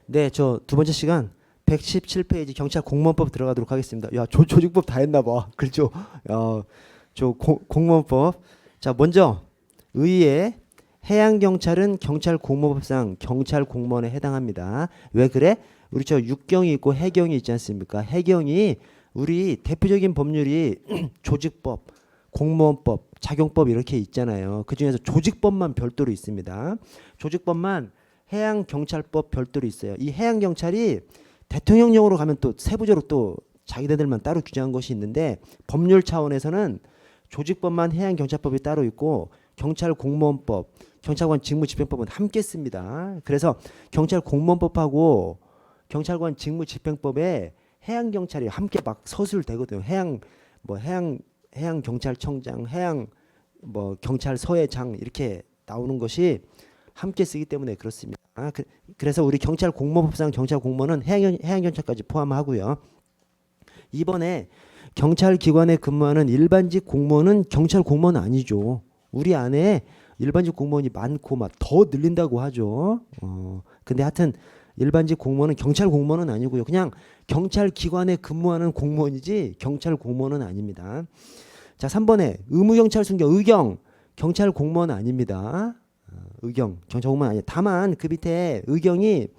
네, 저 두 번째 시간 117페이지 경찰 공무원법 들어가도록 하겠습니다. 야, 조직법 다 했나 봐. 그렇죠? 공무원법. 자, 먼저 의의 해양 경찰은 경찰 공무원법상 경찰 공무원에 해당합니다. 왜 그래? 우리 저 육경이 있고 해경이 있지 않습니까? 해경이 우리 대표적인 법률이 조직법, 공무원법, 작용법 이렇게 있잖아요. 그 중에서 조직법만 별도로 있습니다. 조직법만 해양경찰법 별도로 있어요. 이 해양경찰이 대통령령으로 가면 또 세부적으로 또 자기네들만 따로 규정한 것이 있는데 법률 차원에서는 조직법만 해양경찰법이 따로 있고 경찰공무원법, 경찰관 직무집행법은 함께 씁니다. 그래서 경찰공무원법하고 경찰관 직무집행법에 해양경찰이 함께 막 서술되거든요. 해양경찰청장, 경찰서회장 이렇게 나오는 것이 함께 쓰기 때문에 그렇습니다. 그래서 우리 경찰공무원법상 경찰공무원은 해양경찰까지 포함하고요. 이번에 경찰기관에 근무하는 일반직 공무원은 경찰공무원 아니죠. 우리 안에 일반직 공무원이 많고 막 더 늘린다고 하죠. 근데 하여튼 일반직 공무원은 경찰 공무원은 아니고요. 그냥 경찰기관에 근무하는 공무원이지 경찰 공무원은 아닙니다. 자, 3번에 의무경찰 순경 의경 경찰 공무원 아닙니다. 의경 경찰 공무원 아니에요. 다만 그 밑에 의경이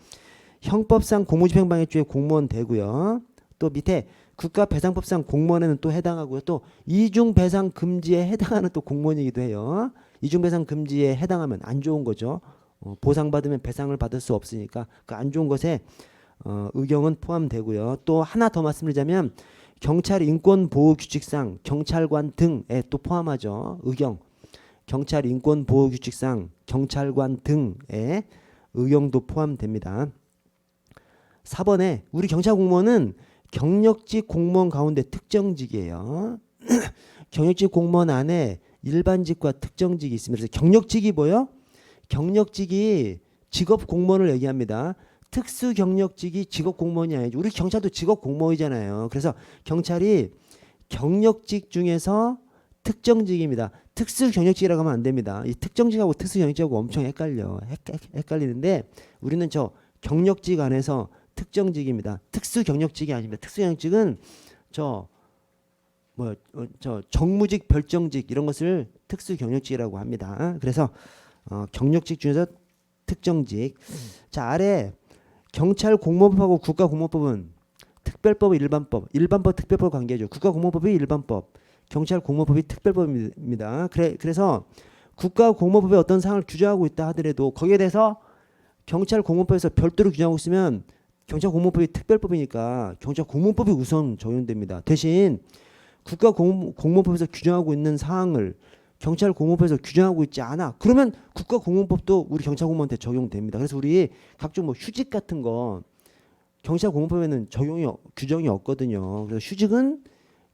형법상 공무집행방해죄 공무원 되고요. 또 밑에 국가배상법상 공무원에는 또 해당하고요. 또 이중배상 금지에 해당하는 또 공무원이기도 해요. 이중배상 금지에 해당하면 안 좋은 거죠. 보상받으면 배상을 받을 수 없으니까 그 안 좋은 것에 의경은 포함되고요. 또 하나 더 말씀드리자면 경찰 인권보호규칙상 경찰관 등에 또 포함하죠. 의경 경찰 인권보호규칙상 경찰관 등에 의경도 포함됩니다. 4번에 우리 경찰 공무원은 경력직 공무원 가운데 특정직이에요. 경력직 공무원 안에 일반직과 특정직이 있습니다. 그래서 경력직이 뭐요? 경력직이 직업 공무원을 얘기합니다. 특수 경력직이 직업 공무원이 아니죠. 우리 경찰도 직업 공무원이잖아요. 그래서 경찰이 경력직 중에서 특정직입니다. 특수 경력직이라고 하면 안 됩니다. 이 특정직하고 특수 경력직하고 엄청 헷갈리는데 우리는 저 경력직 안에서 특정직입니다. 특수 경력직이 아닙니다. 특수 경력직은 저 정무직, 별정직 이런 것을 특수 경력직이라고 합니다. 그래서 경력직 중에서 특정직. 자, 아래 경찰 공무원법하고 국가공무원법은 특별법, 일반법, 특별법 관계죠. 국가공무원법이 일반법, 경찰 공무원법이 특별법입니다. 그래서 국가공무원법에 어떤 사항을 규정하고 있다 하더라도 거기에 대해서 경찰 공무원법에서 별도로 규정하고 있으면 경찰 공무원법이 특별법이니까 경찰 공무원법이 우선 적용됩니다. 대신 국가공무원법에서 규정하고 있는 사항을 경찰 공무원법에서 규정하고 있지 않아. 그러면 국가공무원법도 우리 경찰 공무원한테 적용됩니다. 그래서 우리 각종 휴직 같은 거 경찰 공무원법에는 규정이 없거든요. 그래서 휴직은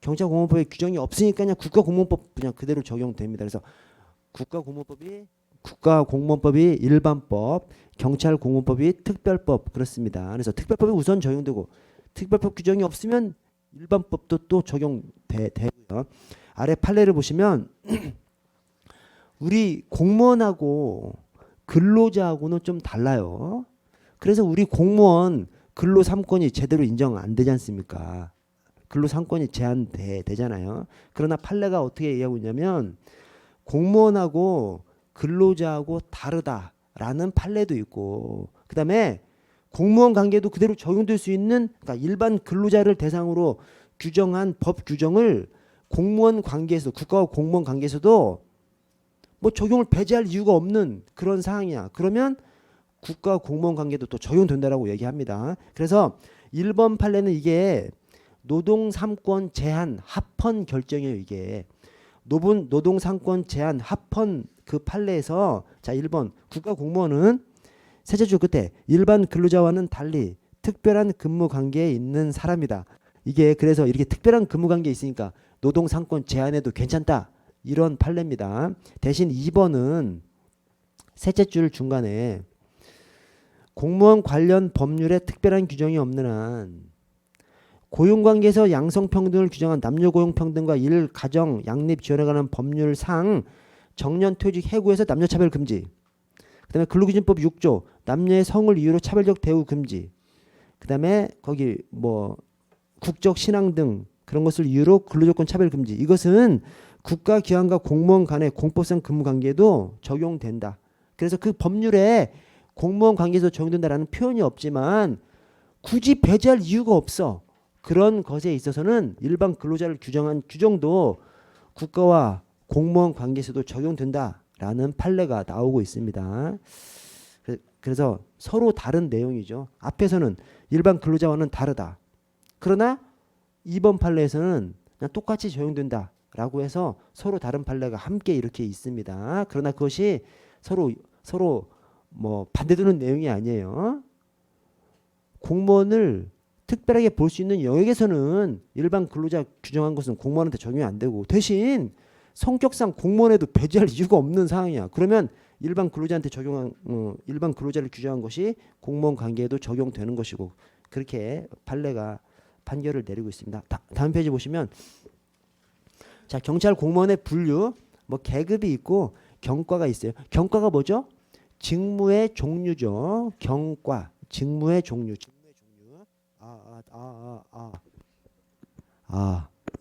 경찰 공무원법에 규정이 없으니까 그냥 국가공무원법 그냥 그대로 적용됩니다. 그래서 국가공무원법이 일반법, 경찰 공무원법이 특별법 그렇습니다. 그래서 특별법이 우선 적용되고 특별법 규정이 없으면 일반법도 또 적용되고요. 아래 판례를 보시면 우리 공무원하고 근로자하고는 좀 달라요. 그래서 우리 공무원 근로 3권이 제대로 인정 안 되지 않습니까? 근로 3권이 제한되잖아요. 그러나 판례가 어떻게 얘기하고 있냐면 공무원하고 근로자하고 다르다라는 판례도 있고 그 다음에 공무원 관계도 그대로 적용될 수 있는 그러니까 일반 근로자를 대상으로 규정한 법 규정을 공무원 관계에서 국가와 공무원 관계에서도 뭐 적용을 배제할 이유가 없는 그런 사항이야. 그러면 국가 공무원 관계도 또 적용된다라고 얘기합니다. 그래서 1번 판례는 이게 노동 3권 제한 합헌 결정이에요. 이게 노동 3권 제한 합헌 그 판례에서 자 1번 국가 공무원은 셋째 줄 끝에 일반 근로자와는 달리 특별한 근무 관계에 있는 사람이다. 이게 그래서 이렇게 특별한 근무 관계에 있으니까 노동 3권 제한해도 괜찮다. 이런 판례입니다. 대신 2번은 셋째 줄 중간에 공무원 관련 법률에 특별한 규정이 없는 한 고용관계에서 양성평등을 규정한 남녀고용평등과 일, 가정, 양립 지원에 관한 법률상 정년 퇴직 해고에서 남녀차별 금지 그 다음에 근로기준법 6조 남녀의 성을 이유로 차별적 대우 금지. 그다음에 거기 뭐 국적 신앙 등 그런 것을 이유로 근로조건 차별 금지. 이것은 국가기관과 공무원 간의 공법상 근무 관계에도 적용된다. 그래서 그 법률에 공무원 관계에서 적용된다라는 표현이 없지만 굳이 배제할 이유가 없어. 그런 것에 있어서는 일반 근로자를 규정한 규정도 국가와 공무원 관계에서도 적용된다라는 판례가 나오고 있습니다. 그래서 서로 다른 내용이죠. 앞에서는 일반 근로자와는 다르다. 그러나 이번 판례에서는 그냥 똑같이 적용된다라고 해서 서로 다른 판례가 함께 이렇게 있습니다. 그러나 그것이 서로 뭐 반대되는 내용이 아니에요. 공무원을 특별하게 볼 수 있는 영역에서는 일반 근로자 규정한 것은 공무원한테 적용이 안 되고 대신 성격상 공무원에도 배제할 이유가 없는 상황이야. 그러면 일반 근로자한테 적용한 일반 근로자를 규정한 것이 공무원 관계에도 적용되는 것이고 그렇게 판결을 내리고 있습니다. 다음 페이지 보시면 자 경찰 공무원의 분류 뭐 계급이 있고 경과가 있어요. 경과가 뭐죠? 직무의 종류죠. 경과 직무의 종류.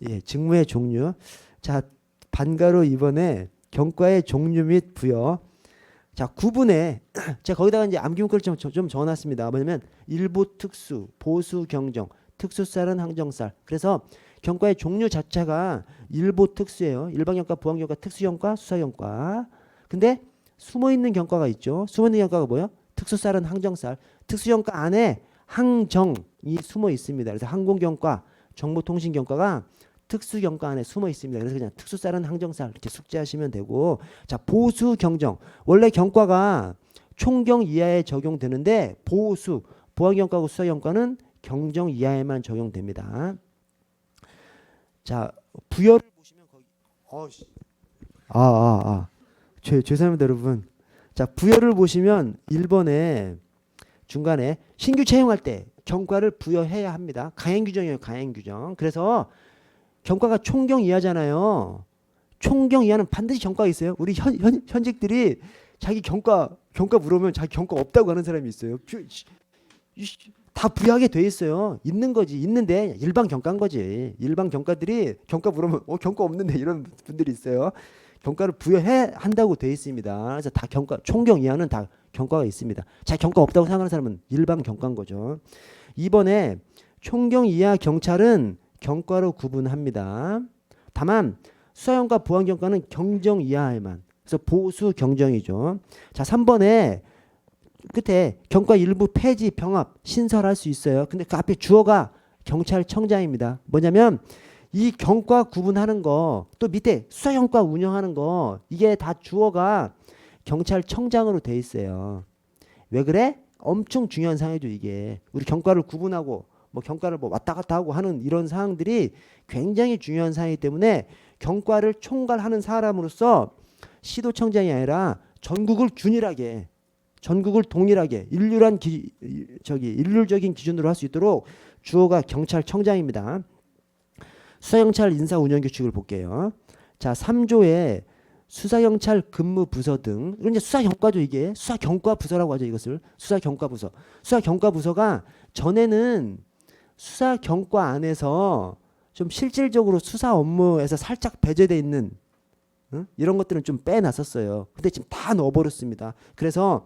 예, 직무의 종류. 자, 반가로 이번에 경과의 종류 및 부여. 자, 구분에 제가 거기다가 이제 암기문구를 좀 적어놨습니다. 뭐냐면 일부 특수, 보수 경정, 특수살은 항정살. 그래서 경과의 종류 자체가 일부 특수예요. 일반 경과, 부한 경과, 특수 경과, 수사 경과. 근데 숨어 있는 경과가 있죠. 숨어 있는 경과가 뭐예요? 특수살은 항정살. 특수 경과 안에 항정이 숨어 있습니다. 그래서 항공경과, 정보통신경과가 특수경과 안에 숨어 있습니다. 그래서 그냥 특수살은 항정살 이렇게 숙지하시면 되고 자 보수경정 원래 경과가 총경 이하에 적용되는데 보안경과하고 수사경과는 경정 이하에만 적용됩니다. 자 부여를 보시면 거기 죄송합니다 여러분. 자 부여를 보시면 1번에 중간에 신규 채용할 때 경과를 부여해야 합니다. 가행 규정이에요. 가행 규정. 그래서 경과가 총경 이하잖아요. 총경 이하는 반드시 경과가 있어요. 우리 현직들이 자기 경과 물으면 자기 경과 없다고 하는 사람이 있어요. 다 부여하게 돼 있어요. 있는 거지. 있는데 일반 경과인 거지. 일반 경과들이 경과 물으면 경과 없는데 이런 분들이 있어요. 경과를 부여해 한다고 돼 있습니다. 그래서 다 경과 총경 이하는 다 경과가 있습니다. 자 경과 없다고 생각하는 사람은 일반 경과인 거죠. 이번에 총경 이하 경찰은 경과로 구분합니다. 다만 수사경과 보안경과는 경정 이하에만. 그래서 보수 경정이죠. 자 3번에 끝에 경과 일부 폐지 병합 신설할 수 있어요. 근데 그 앞에 주어가 경찰청장입니다. 뭐냐면 이 경과 구분하는 거 또 밑에 수사경과 운영하는 거 이게 다 주어가 경찰청장으로 돼 있어요. 왜 그래? 엄청 중요한 사항이죠 이게. 우리 경과를 구분하고 뭐 경과를 뭐 왔다 갔다 하고 하는 이런 사항들이 굉장히 중요한 사항이기 때문에 경과를 총괄하는 사람으로서 시도청장이 아니라 전국을 동일하게 일률적인 기준으로 할 수 있도록 주어가 경찰청장입니다. 수사경찰 인사운영규칙을 볼게요. 자 3조에 수사경찰 근무부서 등 이건 이제 수사경과죠. 이게 수사경과부서라고 하죠. 이것을 수사경과부서. 수사경과부서가 전에는 수사경과 안에서 좀 실질적으로 수사 업무에서 살짝 배제돼 있는 이런 것들은 좀 빼놨었어요. 근데 지금 다 넣어버렸습니다. 그래서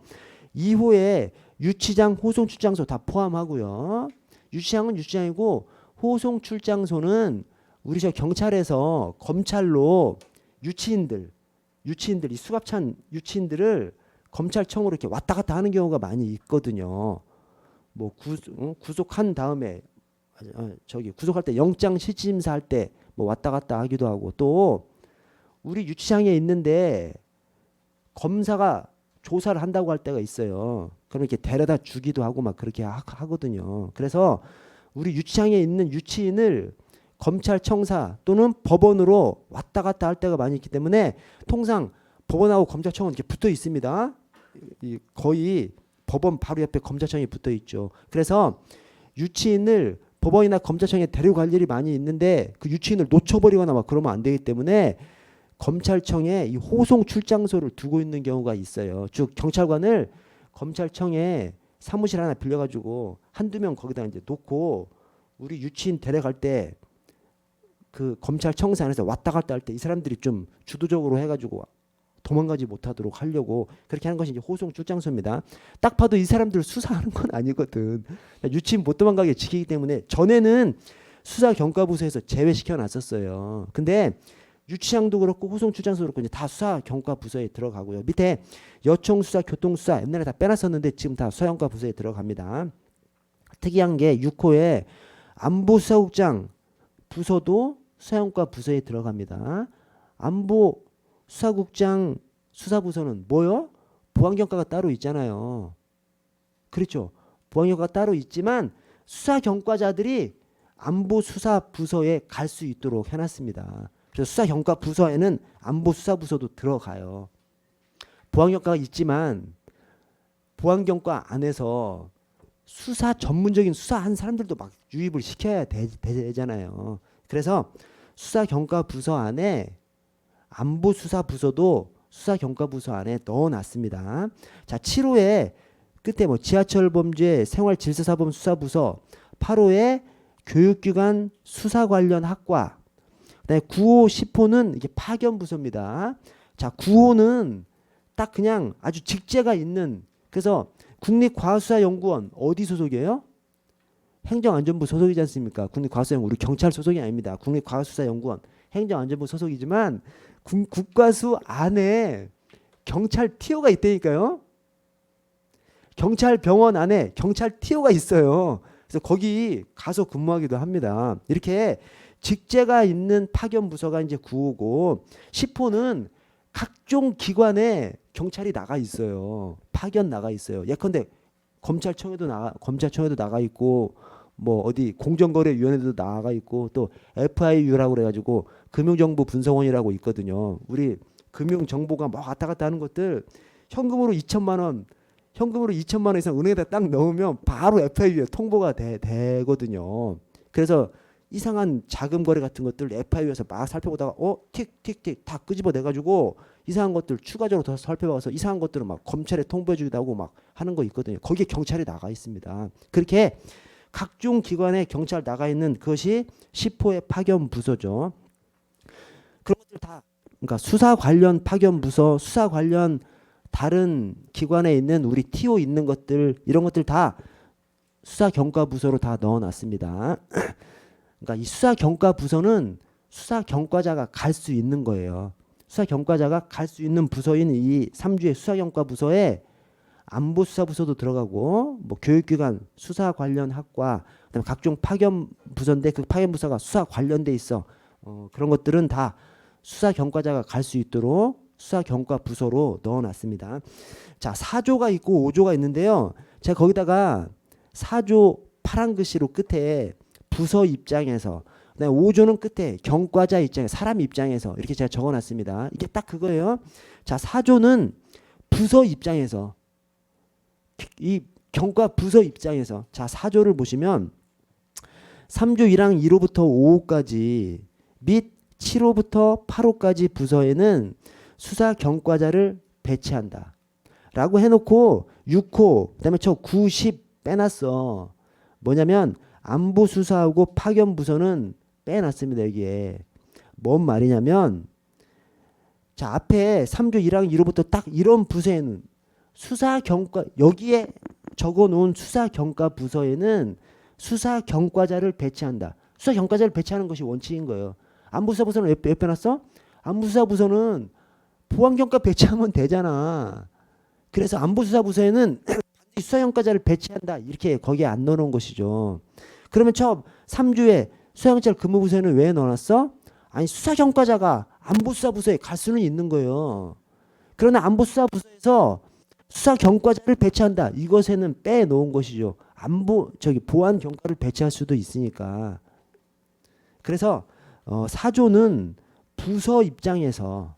2호에 유치장, 호송출장소 다 포함하고요. 유치장은 유치장이고 호송출장소는 우리 저 경찰에서 검찰로 유치인들 이 수갑찬 유치인들을 검찰청으로 이렇게 왔다 갔다 하는 경우가 많이 있거든요. 뭐 구속한 다음에 구속할 때 영장 실질심사 할 때 뭐 왔다 갔다 하기도 하고 또 우리 유치장에 있는데 검사가 조사를 한다고 할 때가 있어요. 그럼 이렇게 데려다 주기도 하고 막 그렇게 하거든요. 그래서 우리 유치장에 있는 유치인을 검찰청사 또는 법원으로 왔다 갔다 할 때가 많이 있기 때문에 통상 법원하고 검찰청은 이렇게 붙어 있습니다. 거의 법원 바로 옆에 검찰청이 붙어 있죠. 그래서 유치인을 법원이나 검찰청에 데려갈 일이 많이 있는데 그 유치인을 놓쳐버리거나 막 그러면 안 되기 때문에 검찰청에 이 호송 출장소를 두고 있는 경우가 있어요. 즉 경찰관을 검찰청에 사무실 하나 빌려가지고 한두 명 거기다 이제 놓고 우리 유치인 데려갈 때 그 검찰청사 안에서 왔다 갔다 할 때 이 사람들이 좀 주도적으로 해가지고 도망가지 못하도록 하려고 그렇게 하는 것이 이제 호송 출장소입니다. 딱 봐도 이 사람들 수사하는 건 아니거든. 유치인 못 도망가게 지키기 때문에 전에는 수사경과부서에서 제외시켜 놨었어요. 근데 유치장도 그렇고 호송출장소도 그렇고 이제 다 수사경과부서에 들어가고요. 밑에 여청수사, 교통수사 옛날에 다 빼놨었는데 지금 다 수사경과부서에 들어갑니다. 특이한 게 6호에 안보수사국장 부서도 수사경과부서에 들어갑니다. 안보수사국장 수사부서는 뭐요? 보안경과가 따로 있잖아요. 그렇죠. 보안경과가 따로 있지만 수사경과자들이 안보수사부서에 갈 수 있도록 해놨습니다. 그래서 수사경과부서에는 안보수사부서도 들어가요. 보안경과가 있지만 보안경과 안에서 수사 전문적인 수사한 사람들도 막 유입을 시켜야 되잖아요. 그래서 수사경과부서 안에 안보수사부서도 수사경과부서 안에 넣어놨습니다. 자, 7호에 끝에 뭐 지하철범죄 생활질서사범수사부서, 8호에 교육기관 수사 관련 학과, 그다음에 9호, 10호는 이게 파견부서입니다. 자, 9호는 딱 그냥 아주 직제가 있는, 그래서 국립과학수사연구원 어디 소속이에요? 행정안전부 소속이지 않습니까? 국립과학수사연구원, 우리 경찰 소속이 아닙니다. 국립과학수사연구원 행정안전부 소속이지만 국과수 안에 경찰 티오가 있다니까요. 경찰병원 안에 경찰 티오가 있어요. 그래서 거기 가서 근무하기도 합니다. 이렇게 직제가 있는 파견부서가 이제 9호고, 10호는 각종 기관에 경찰이 나가 있어요. 파견 나가 있어요. 예컨대 검찰청에도 나가 있고, 뭐 어디 공정거래위원회도 나가 있고, 또 FIU라고 그래가지고 금융정보분석원이라고 있거든요. 우리 금융정보가 막 왔다 갔다 하는 것들 현금으로 2천만 원 이상 은행에다 딱 넣으면 바로 FIU에 통보가 되거든요. 그래서 이상한 자금 거래 같은 것들 FIU에서 막 살펴보다가 틱틱틱 다 끄집어내가지고 이상한 것들 추가적으로 더 살펴봐서 이상한 것들을 막 검찰에 통보해주기도 하고 막 하는 거 있거든요. 거기에 경찰이 나가 있습니다. 그렇게 각종 기관에 경찰 나가 있는 그것이 10호의 파견 부서죠. 그런 것들 다, 그러니까 수사 관련 파견 부서, 수사 관련 다른 기관에 있는 우리 TO 있는 것들, 이런 것들 다 수사경과부서로 다 넣어놨습니다. 그러니까 이 수사경과부서는 수사경과자가 갈 수 있는 거예요. 수사경과자가 갈 수 있는 부서인 이 3주의 수사경과부서에 안보수사부서도 들어가고, 뭐 교육기관 수사 관련 학과, 그다음에 각종 파견부서인데 그 파견부서가 수사 관련돼 있어. 그런 것들은 다 수사경과자가 갈 수 있도록 수사경과부서로 넣어놨습니다. 자, 4조가 있고 5조가 있는데요. 제가 거기다가 4조 파란 글씨로 끝에 부서 입장에서, 그다음에 5조는 끝에 경과자 입장에서, 사람 입장에서 이렇게 제가 적어놨습니다. 이게 딱 그거예요. 자, 4조는 부서 입장에서, 이 경과 부서 입장에서, 자, 4조를 보시면 3조 1항 1호부터 5호까지 및 7호부터 8호까지 부서에는 수사 경과자를 배치한다 라고 해놓고 6호, 그다음에 저 9, 10 빼놨어. 뭐냐면 안보수사하고 파견부서는 빼놨습니다. 여기에 뭔 말이냐면, 자, 앞에 3조 1항 1호부터 딱 이런 부서에는 수사경과, 여기에 적어놓은 수사경과부서에는 수사경과자를 배치한다. 수사경과자를 배치하는 것이 원칙인 거예요. 안보수사부서는 왜 빼놨어? 안보수사부서는 보안경과 배치하면 되잖아. 그래서 안보수사부서에는 반드시 수사경과자를 배치한다, 이렇게 거기에 안 넣어놓은 것이죠. 그러면 처음 3주에 수사경찰 근무부서에는 왜 넣어놨어? 아니, 수사경과자가 안보수사부서에 갈 수는 있는 거예요. 그러나 안보수사부서에서 수사경과자를 배치한다, 이것에는 빼놓은 것이죠. 보안경과를 배치할 수도 있으니까. 그래서 4조는 부서 입장에서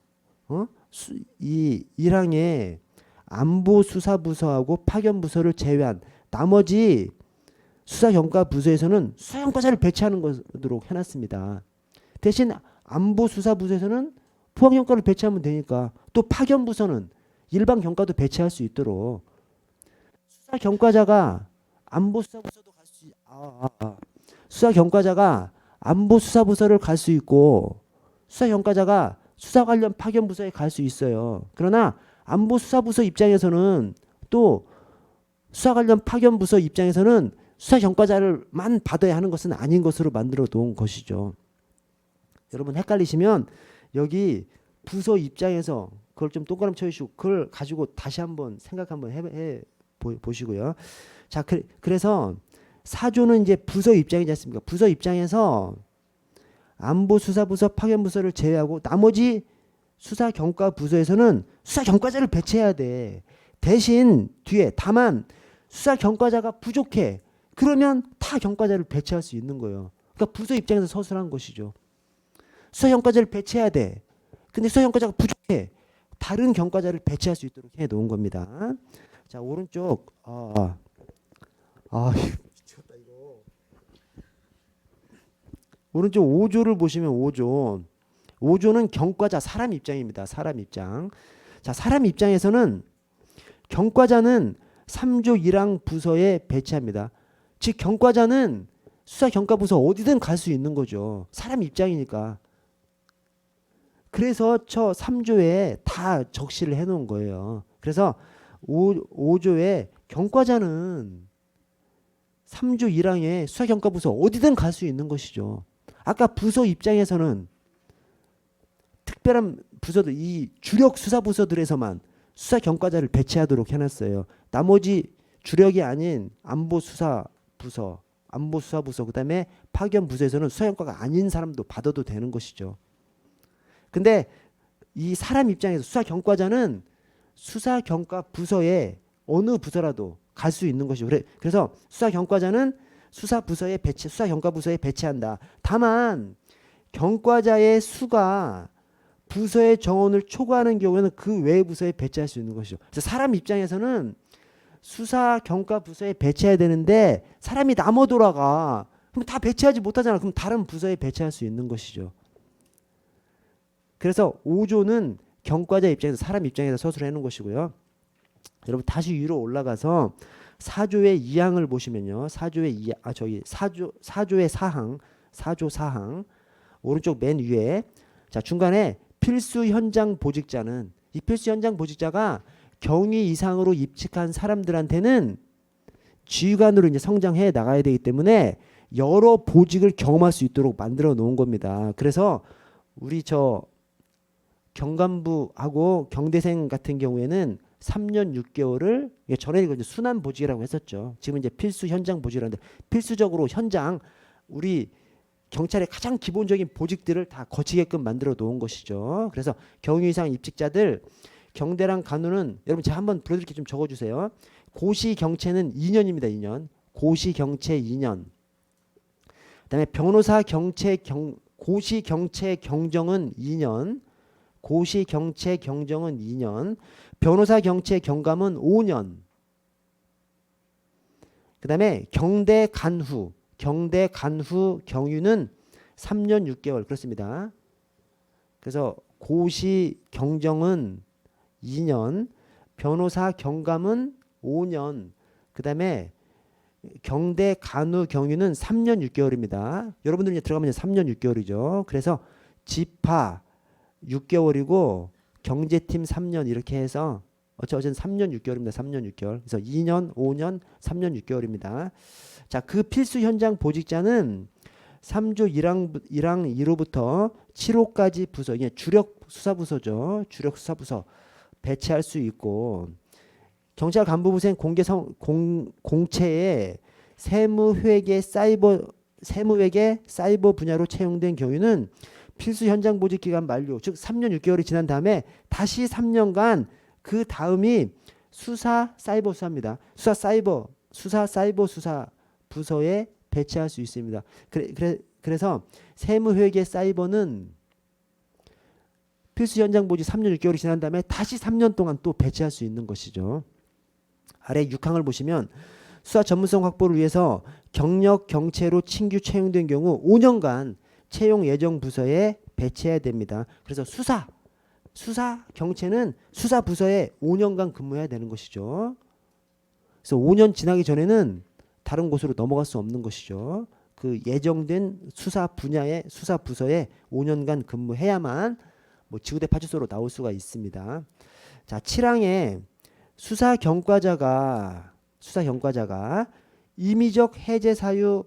이 1항에 안보수사부서하고 파견부서를 제외한 나머지 수사경과부서에서는 수사경과자를 배치하는 것으로 해놨습니다. 대신 안보수사부서에서는 보안경과를 배치하면 되니까, 또 파견부서는 일반 경과도 배치할 수 있도록. 수사 경과자가 안보 수사부서도 갈 수, 수사 경과자가 안보 수사부서를 갈 수 있고 수사 경과자가 수사 관련 파견 부서에 갈 수 있어요. 그러나 안보 수사부서 입장에서는 또 수사 관련 파견 부서 입장에서는 수사 경과자를만 받아야 하는 것은 아닌 것으로 만들어 놓은 것이죠. 여러분 헷갈리시면 여기 부서 입장에서 그걸 좀 동그라미 쳐주시고 그걸 가지고 다시 한번 생각 한번 해 보시고요. 자, 그래서 사조는 이제 부서 입장이지 않습니까? 부서 입장에서 안보수사부서 파견부서를 제외하고 나머지 수사경과부서에서는 수사경과자를 배치해야 돼. 대신 뒤에 다만 수사경과자가 부족해. 그러면 타 경과자를 배치할 수 있는 거예요. 그러니까 부서 입장에서 서술한 것이죠. 수사경과자를 배치해야 돼. 근데 수사경과자가 부족해. 다른 경과자를 배치할 수 있도록 해 놓은 겁니다. 자, 오른쪽 미쳤다 이거. 오른쪽 5조를 보시면 5조는 경과자 사람 입장입니다. 사람 입장. 자, 사람 입장에서는 경과자는 3조 1항 부서에 배치합니다. 즉 경과자는 수사 경과부서 어디든 갈 수 있는 거죠. 사람 입장이니까. 그래서 저 3조에 다 적시를 해 놓은 거예요. 그래서 5조에 경과자는 3조 1항에 수사경과부서 어디든 갈 수 있는 것이죠. 아까 부서 입장에서는 특별한 부서들, 이 주력 수사부서들에서만 수사경과자를 배치하도록 해놨어요. 나머지 주력이 아닌 안보수사부서, 그 다음에 파견부서에서는 수사경과가 아닌 사람도 받아도 되는 것이죠. 근데 이 사람 입장에서 수사경과자는 수사경과부서에 어느 부서라도 갈 수 있는 것이죠. 그래서 수사경과자는 수사경과부서에 배치한다. 다만 경과자의 수가 부서의 정원을 초과하는 경우에는 그 외의 부서에 배치할 수 있는 것이죠. 그래서 사람 입장에서는 수사경과부서에 배치해야 되는데 사람이 남아 돌아가. 그럼 다 배치하지 못하잖아. 그럼 다른 부서에 배치할 수 있는 것이죠. 그래서 5조는 경과자 입장에서 사람 입장에서 서술해 놓은 것이고요. 여러분 다시 위로 올라가서 4조의 2항을 보시면요. 4조의 4항, 4조 4항 오른쪽 맨 위에 자 중간에 필수 현장 보직자는 이 필수 현장 보직자가 경위 이상으로 입직한 사람들한테는 지휘관으로 이제 성장해 나가야 되기 때문에 여러 보직을 경험할 수 있도록 만들어 놓은 겁니다. 그래서 우리 저 경관부하고 경대생 같은 경우에는 3년 6개월을 전에 이제 순환 보직이라고 했었죠. 지금 이제 필수 현장 보직이라는데 필수적으로 현장 우리 경찰의 가장 기본적인 보직들을 다 거치게끔 만들어 놓은 것이죠. 그래서 경위 이상 입직자들 경대랑 간호는 여러분 제가 한번 불러드릴게 좀 적어주세요. 고시 경체는 2년입니다. 2년. 고시 경체 2년. 그다음에 변호사 경체 고시 경체 경정은 2년. 고시 경체 경정은 2년. 변호사 경체 경감은 5년. 그다음에 경대 간후 경유는 3년 6개월 그렇습니다. 그래서 고시 경정은 2년, 변호사 경감은 5년, 그다음에 경대 간후 경유는 3년 6개월입니다. 여러분들 이제 들어가면 이제 3년 6개월이죠. 그래서 지파 6개월이고 경제팀 3년 이렇게 해서 어쨌든 3년 6개월입니다. 3년 6개월. 그래서 2년, 5년, 3년 6개월입니다. 자, 그 필수 현장 보직자는 3조 1항 1호부터 7호까지 부서, 이게 주력 수사부서죠. 주력 수사부서 배치할 수 있고 경찰 간부부생 공채에 세무회계 사이버 분야로 채용된 경우는 필수 현장 보직 기간 만료, 즉 3년 6개월이 지난 다음에 다시 3년간 그 다음이 수사 사이버 수사입니다. 수사 사이버 수사 부서에 배치할 수 있습니다. 그래서 세무회계 사이버는 필수 현장 보직 3년 6개월이 지난 다음에 다시 3년 동안 또 배치할 수 있는 것이죠. 아래 6항을 보시면 수사 전문성 확보를 위해서 경력 경체로 신규 채용된 경우 5년간 채용 예정 부서에 배치해야 됩니다. 그래서 수사 경체는 수사 부서에 5년간 근무해야 되는 것이죠. 그래서 5년 지나기 전에는 다른 곳으로 넘어갈 수 없는 것이죠. 그 예정된 수사 분야의 수사 부서에 5년간 근무해야만 뭐 지구대 파출소로 나올 수가 있습니다. 자, 7항에 수사경과자가 임의적 해제 사유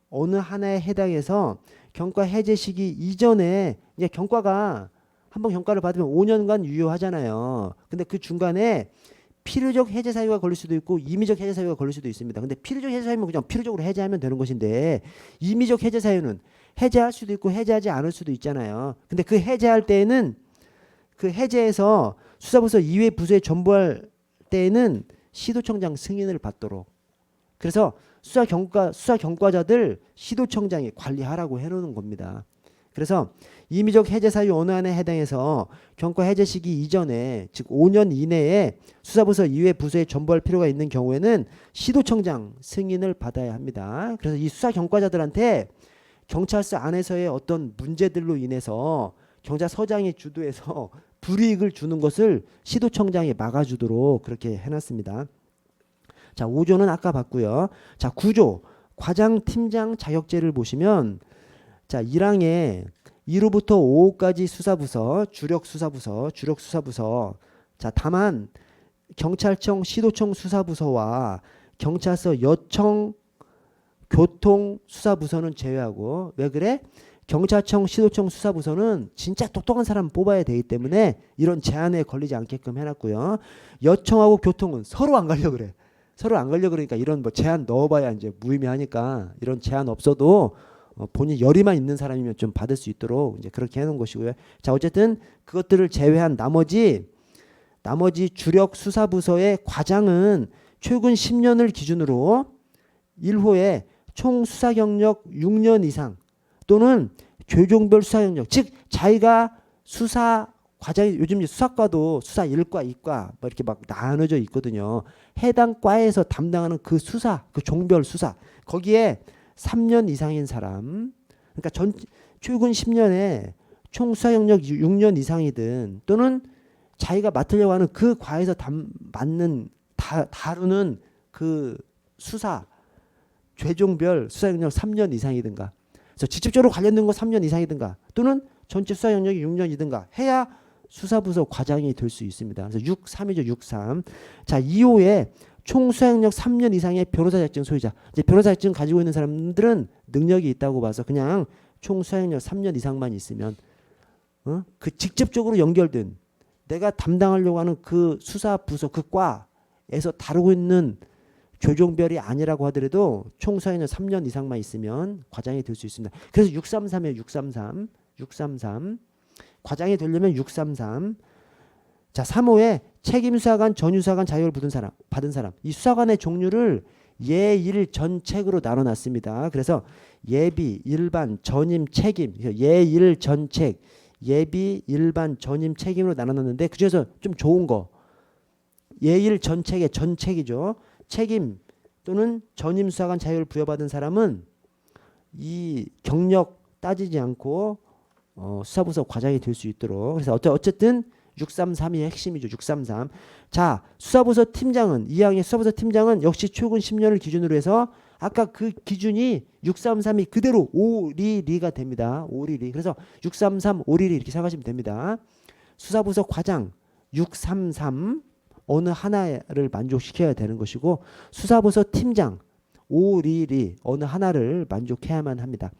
어느 하나에 해당해서 경과 해제 시기 이전에 이제 경과가 한번 경과를 받으면 5년간 유효하잖아요. 근데 그 중간에 필요적 해제 사유가 걸릴 수도 있고 임의적 해제 사유가 걸릴 수도 있습니다. 근데 필요적 해제 사유면 그냥 필요적으로 해제하면 되는 것인데 임의적 해제 사유는 해제할 수도 있고 해제하지 않을 수도 있잖아요. 근데 그 해제할 때에는 그 해제해서 수사부서 이외 부서에 전부할 때에는 시도청장 승인을 받도록. 그래서 수사경과자들 시도청장이 관리하라고 해놓는 겁니다. 그래서 임의적 해제 사유 어느 안에 해당해서 경과 해제 시기 이전에 즉 5년 이내에 수사부서 이외 부서에 전부할 필요가 있는 경우에는 시도청장 승인을 받아야 합니다. 그래서 이 수사경과자들한테 경찰서 안에서의 어떤 문제들로 인해서 경찰서장이 주도해서 불이익을 주는 것을 시도청장이 막아주도록 그렇게 해놨습니다. 자, 5조는 아까 봤고요. 자, 9조 과장 팀장 자격제를 보시면 자, 1항에 2로부터 5호까지 수사부서, 주력 수사부서. 자, 다만 경찰청, 시도청 수사부서와 경찰서, 여청, 교통 수사부서는 제외하고. 왜 그래? 경찰청, 시도청 수사부서는 진짜 똑똑한 사람 뽑아야 되기 때문에 이런 제한에 걸리지 않게끔 해놨고요. 여청하고 교통은 서로 안 가려고 그래. 서로 안 가려고 그러니까 이런 뭐 제한 넣어봐야 이제 무의미하니까 이런 제한 없어도 본인 열의만 있는 사람이면 좀 받을 수 있도록 이제 그렇게 해놓은 것이고요. 자, 어쨌든 그것들을 제외한 나머지 주력 수사부서의 과장은 최근 10년을 기준으로 1호에 총 수사 경력 6년 이상 또는 교종별 수사 경력, 즉 자기가 수사 과장이 요즘 수사과도 수사 1과, 2과 뭐 이렇게 막 나눠져 있거든요. 해당 과에서 담당하는 그 수사, 그 종별 수사 거기에 3년 이상인 사람, 그러니까 최근 10년에 총 수사 경력 6년 이상이든 또는 자기가 맡으려고 하는 그 과에서 다루는 그 수사 죄종별 수사 경력 3년 이상이든가, 그래서 직접적으로 관련된 거 3년 이상이든가 또는 전체 수사 경력이 6년이든가 해야 수사부서 과장이 될 수 있습니다. 그래서 63이죠. 63. 자, 2호에 총 수사경력 3년 이상의 변호사 자격증 소유자. 이제 변호사 자격증 가지고 있는 사람들은 능력이 있다고 봐서 그냥 총 수사경력 3년 이상만 있으면 그 직접적으로 연결된 내가 담당하려고 하는 그 수사부서 그 과에서 다루고 있는 조종별이 아니라고 하더라도 총 수사경력 3년 이상만 있으면 과장이 될 수 있습니다. 그래서 633이에요. 633. 과장이 되려면 633. 자, 3호에 책임수사관, 전유수사관 자격을 받은 사람. 이 수사관의 종류를 예일 전책으로 나눠놨습니다. 그래서 예비, 일반, 전임, 책임. 예일 전책, 예비, 일반, 전임, 책임으로 나눠놨는데 그중에서 좀 좋은 거 예일 전책의 전책이죠. 책임 또는 전임 수사관 자격을 부여받은 사람은 이 경력 따지지 않고 수사부서 과장이 될 수 있도록. 그래서 어쨌든 633이 핵심이죠. 633. 자, 수사부서 팀장은 이항의 수사부서 팀장은 역시 최근 10년을 기준으로 해서 아까 그 기준이 633이 그대로 오리리가 됩니다. 오리리. 그래서 633 오리리 이렇게 생각하시면 됩니다. 수사부서 과장 633 어느 하나를 만족시켜야 되는 것이고 수사부서 팀장 오리리 어느 하나를 만족해야만 합니다.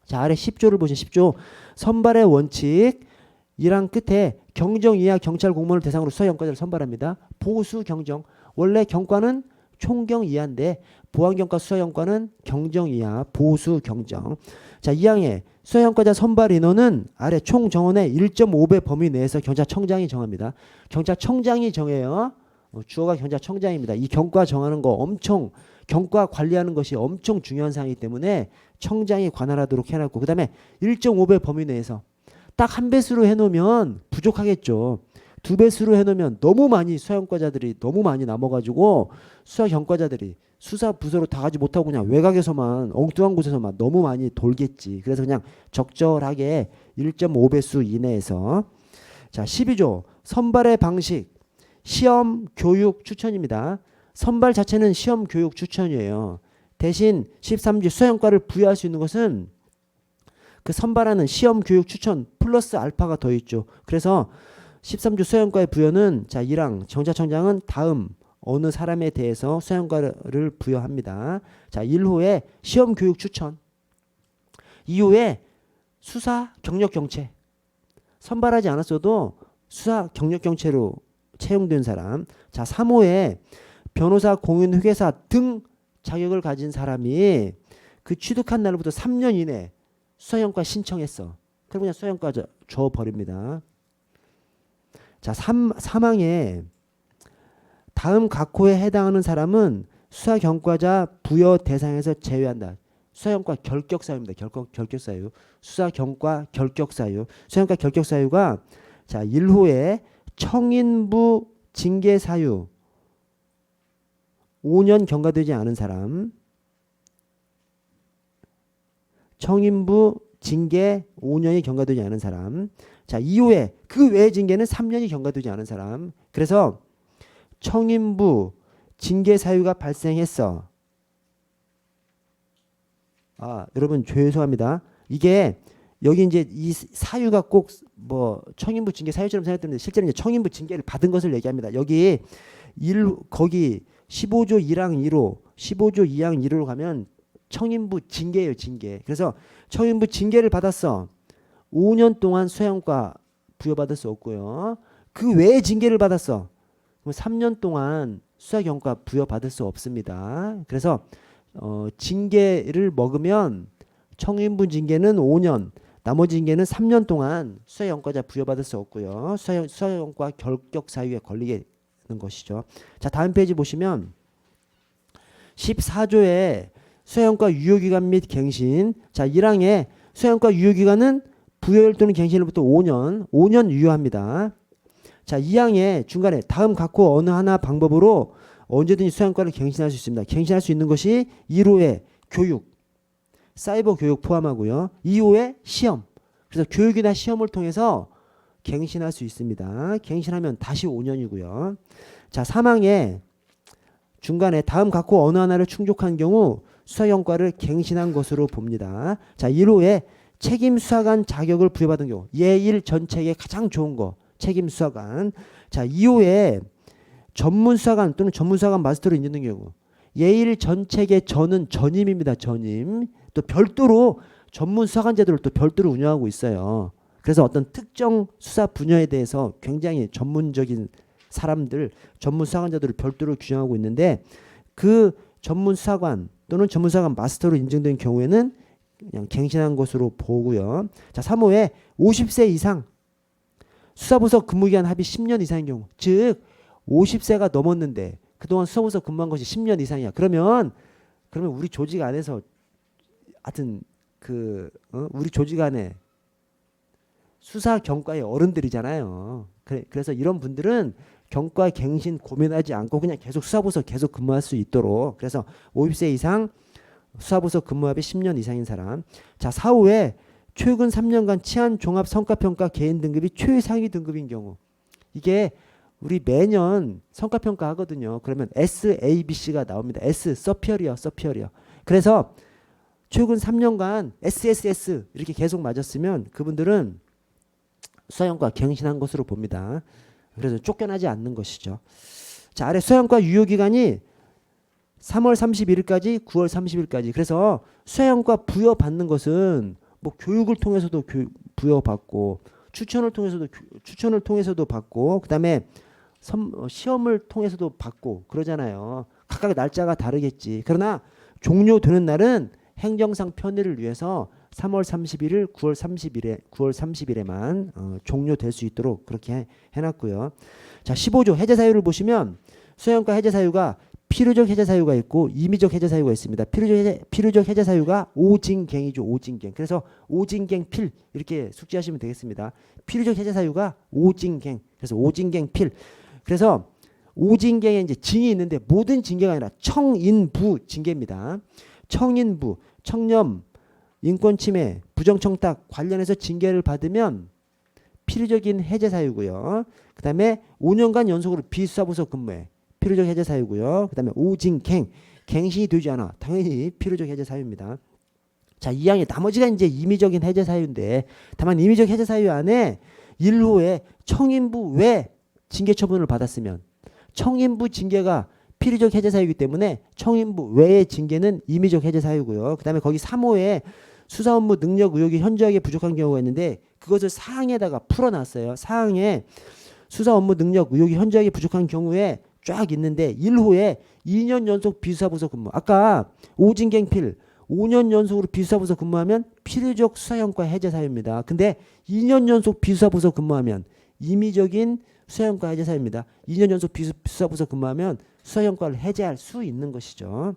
자, 아래 10조를 보시면 10조 선발의 원칙 1항 끝에 경정 이하 경찰 공무원을 대상으로 수사 경과자를 선발합니다. 보수 경정. 원래 경과는 총경 이하인데 보안경과 수사 경과는 경정 이하 보수 경정. 자, 2항에 수사 경과자 선발 인원은 아래 총 정원의 1.5배 범위 내에서 경찰청장이 정합니다. 경찰청장이 정해요. 주어가 경찰청장입니다. 이 경과 정하는 거 엄청 경과 관리하는 것이 엄청 중요한 사항이기 때문에 청장이 관할하도록 해놨고 그 다음에 1.5배 범위 내에서 딱 한 배수로 해놓으면 부족하겠죠. 두 배수로 해놓으면 너무 많이 수사경과자들이 너무 많이 남아가지고 수사경과자들이 수사부서로 다 가지 못하고 그냥 외곽에서만 엉뚱한 곳에서만 너무 많이 돌겠지. 그래서 그냥 적절하게 1.5배수 이내에서. 자, 12조 선발의 방식 시험 교육 추천입니다. 선발 자체는 시험 교육 추천이에요. 대신 13주 수사평가를 부여할 수 있는 것은 그 선발하는 시험 교육 추천 플러스 알파가 더 있죠. 그래서 13주 수사평가의 부여는 자 1항 정자청장은 다음 어느 사람에 대해서 수사평가를 부여합니다. 자 1호에 시험 교육 추천, 2호에 수사 경력 경채, 선발하지 않았어도 수사 경력 경채로 채용된 사람. 자 3호에 변호사, 공인, 회계사 등 자격을 가진 사람이 그 취득한 날부터 3년 이내 수사평가 신청했어. 그럼 그냥 수사평가 줘버립니다. 자 3항에 다음 각호에 해당하는 사람은 수사경과자 부여 대상에서 제외한다. 수사경과 결격사유입니다. 결격사유. 수사경과 결격사유. 수사경과 결격사유가 자 1호에 청인부 징계사유 5년 경과되지 않은 사람, 청인부 징계 5년이 경과되지 않은 사람. 자 2호에 그 외의 징계는 3년이 경과되지 않은 사람. 그래서 청인부 징계 사유가 발생했어. 여러분 죄송합니다. 이게 여기 이제 이 사유가 꼭 뭐 청인부 징계 사유처럼 생각되는데 실제로 이제 청인부 징계를 받은 것을 얘기합니다. 여기 거기 15조 1항 1호, 15조 2항 1호로 가면 청인부 징계예요, 징계. 그래서 청인부 징계를 받았어. 5년 동안 수사평가 부여받을 수 없고요. 그 외에 징계를 받았어. 그럼 3년 동안 수사경과 부여받을 수 없습니다. 그래서 징계를 먹으면 청인부 징계는 5년, 나머지 징계는 3년 동안 수사경과자 부여받을 수 없고요. 수사경과 결격 사유에 걸리게 되는 것이죠. 자 다음 페이지 보시면 14조에 수사경과 유효기간 및 갱신. 자 1항에 수사경과 유효기간은 부여일 또는 갱신일부터 5년 유효합니다. 자 2항에 중간에 다음 각호 어느 하나 방법으로 언제든지 수사평가를 갱신할 수 있습니다. 갱신할 수 있는 것이 1호의 교육, 사이버 교육 포함하고요. 2호의 시험. 그래서 교육이나 시험을 통해서 갱신할 수 있습니다. 갱신하면 다시 5년이고요. 자 3항에 중간에 다음 각호 어느 하나를 충족한 경우 수사경과를 갱신한 것으로 봅니다. 자 1호에 책임수사관 자격을 부여받은 경우 예일 전책에 가장 좋은 거 책임수사관. 자 2호에 전문수사관 또는 전문수사관 마스터로 인정된 경우 예일 전책의 전은 전임입니다. 전임. 또 별도로 전문수사관 제도를 또 별도로 운영하고 있어요. 그래서 어떤 특정 수사 분야에 대해서 굉장히 전문적인 사람들 전문수사관 제도를 별도로 규정하고 있는데 그 전문수사관 또는 전문수사관 마스터로 인정된 경우에는 그냥 갱신한 것으로 보고요. 자 3호에 50세 이상 수사부서 근무기간 합의 10년 이상인 경우, 즉 50세가 넘었는데 그동안 수사부서 근무한 것이 10년 이상이야. 그러면 우리 조직 안에서 하여튼 우리 조직 안에 수사 경과의 어른들이잖아요. 그래서 이런 분들은 경과 갱신 고민하지 않고 그냥 계속 수사부서 계속 근무할 수 있도록. 그래서 50세 이상 수사부서 근무합의 10년 이상인 사람. 자 4호에 최근 3년간 치안 종합 성과평가 개인 등급이 최상위 등급인 경우, 이게 우리 매년 성과평가 하거든요. 그러면 SABC가 나옵니다. S 서피어리어. 그래서 최근 3년간 SSS 이렇게 계속 맞았으면 그분들은 수사경과 갱신한 것으로 봅니다. 그래서 쫓겨나지 않는 것이죠. 자 아래 수사경과 유효기간이 3월 31일까지 9월 30일까지. 그래서 수사경과 부여받는 것은 뭐 교육을 통해서도 부여받고 추천을 통해서도 받고 그다음에 시험을 통해서도 받고 그러잖아요. 각각 날짜가 다르겠지. 그러나 종료되는 날은 행정상 편의를 위해서 3월 31일, 9월 30일에만 종료될 수 있도록 그렇게 해놨고요. 자 15조 해제 사유를 보시면 수사경과 해제 사유가 필요적 해제 사유가 있고 임의적 해제 사유가 있습니다. 필요적 해제 사유가 오징갱이죠. 오징갱. 그래서 오징갱 필 이렇게 숙지하시면 되겠습니다. 필요적 해제 사유가 오징갱. 그래서 오징갱 필. 그래서 오징갱에 이제 징이 있는데 모든 징계가 아니라 청인부 징계입니다. 청인부, 청렴, 인권침해, 부정청탁 관련해서 징계를 받으면 필요적인 해제 사유고요. 그 다음에 5년간 연속으로 비수사부서 근무해. 필요적 해제 사유고요. 그다음에 오징갱, 갱신이 되지 않아. 당연히 필요적 해제 사유입니다. 자, 이 항의 나머지가 이제 임의적인 해제 사유인데, 다만 임의적 해제 사유 안에 1호에 청인부 외 징계 처분을 받았으면, 청인부 징계가 필요적 해제 사유이기 때문에 청인부 외의 징계는 임의적 해제 사유고요. 그다음에 거기 3호에 수사 업무 능력 의혹이 현저하게 부족한 경우가 있는데, 그것을 사항에다가 풀어놨어요. 사항에 수사 업무 능력 의혹이 현저하게 부족한 경우에 쫙 있는데, 1호에 2년 연속 비수사부서 근무. 아까 오징갱필 5년 연속으로 비수사부서 근무하면 필요적 수사형과 해제 사유입니다. 근데 2년 연속 비수사부서 근무하면 임의적인 수사형과 해제 사유입니다. 2년 연속 비수사부서 근무하면 수사형과를 해제할 수 있는 것이죠.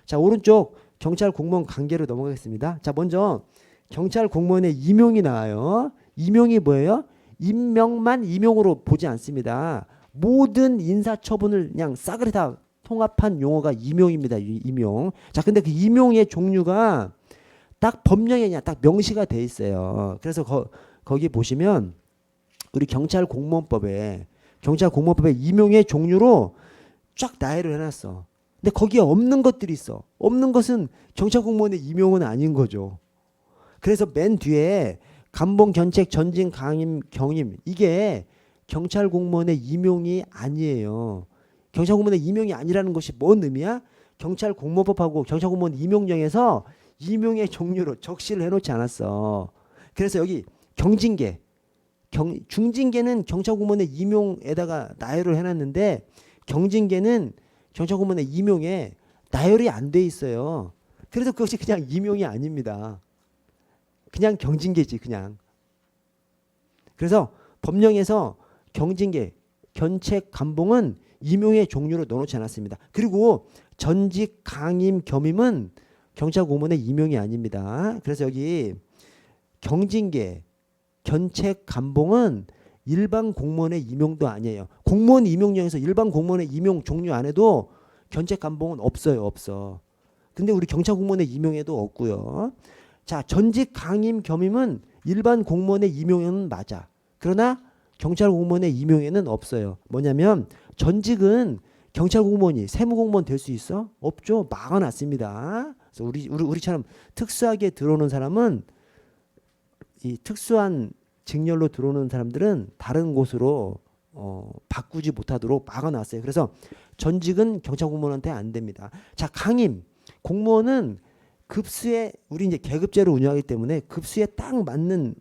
자, 오른쪽 경찰 공무원 관계로 넘어가겠습니다. 자, 먼저 경찰 공무원의 임용이 나와요. 임용이 뭐예요? 임명만 임용으로 보지 않습니다. 모든 인사처분을 그냥 싸그리 다 통합한 용어가 임용입니다. 임용. 자, 근데 그 임용의 종류가 딱 법령에 그냥 딱 명시가 돼 있어요. 그래서 거기 보시면 우리 경찰 공무원법에 임용의 종류로 쫙 나열을 해놨어. 근데 거기에 없는 것들이 있어. 없는 것은 경찰 공무원의 임용은 아닌 거죠. 그래서 맨 뒤에 감봉, 견책, 전진, 강임, 경임, 이게 경찰 공무원의 임용이 아니에요. 경찰 공무원의 임용이 아니라는 것이 뭔 의미야? 경찰 공무원법하고 경찰 공무원 임용령에서 임용의 종류로 적시를 해놓지 않았어. 그래서 여기 경징계, 중징계는 경찰 공무원의 임용에다가 나열을 해놨는데, 경징계는 경찰 공무원의 임용에 나열이 안 돼 있어요. 그래서 그것이 그냥 임용이 아닙니다. 그냥 경징계지, 그냥. 그래서 법령에서 경징계, 견책, 감봉은 임용의 종류로 넣어놓지 않았습니다. 그리고 전직, 강임, 겸임은 경찰 공무원의 임용이 아닙니다. 그래서 여기 경징계, 견책, 감봉은 일반 공무원의 임용도 아니에요. 공무원 임용령에서 일반 공무원의 임용 종류 안에도 견책, 감봉은 없어요. 없어. 근데 우리 경찰 공무원의 임용에도 없고요. 자, 전직, 강임, 겸임은 일반 공무원의 임용에는 맞아. 그러나 경찰 공무원의 임용에는 없어요. 뭐냐면 전직은 경찰 공무원이 세무공무원 될 수 있어? 없죠. 막아놨습니다. 그래서 우리처럼 특수하게 들어오는 사람은, 이 특수한 직렬로 들어오는 사람들은 다른 곳으로 바꾸지 못하도록 막아놨어요. 그래서 전직은 경찰 공무원한테 안 됩니다. 자, 강임 공무원은 급수에, 우리 이제 계급제로 운영하기 때문에 급수에 딱 맞는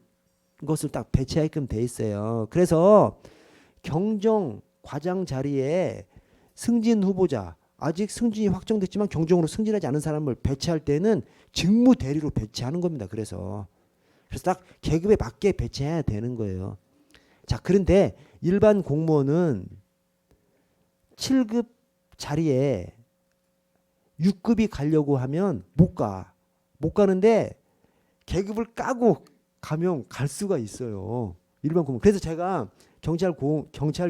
것을 딱 배치하게끔 돼 있어요. 그래서 경정 과장 자리에 승진 후보자, 아직 승진이 확정됐지만 경정으로 승진하지 않은 사람을 배치할 때는 직무 대리로 배치하는 겁니다. 그래서 딱 계급에 맞게 배치해야 되는 거예요. 자, 그런데 일반 공무원은 7급 자리에 6급이 가려고 하면 못 가. 못 가는데 계급을 까고 가면 갈 수가 있어요. 일반 공무원. 그래서 제가 경찰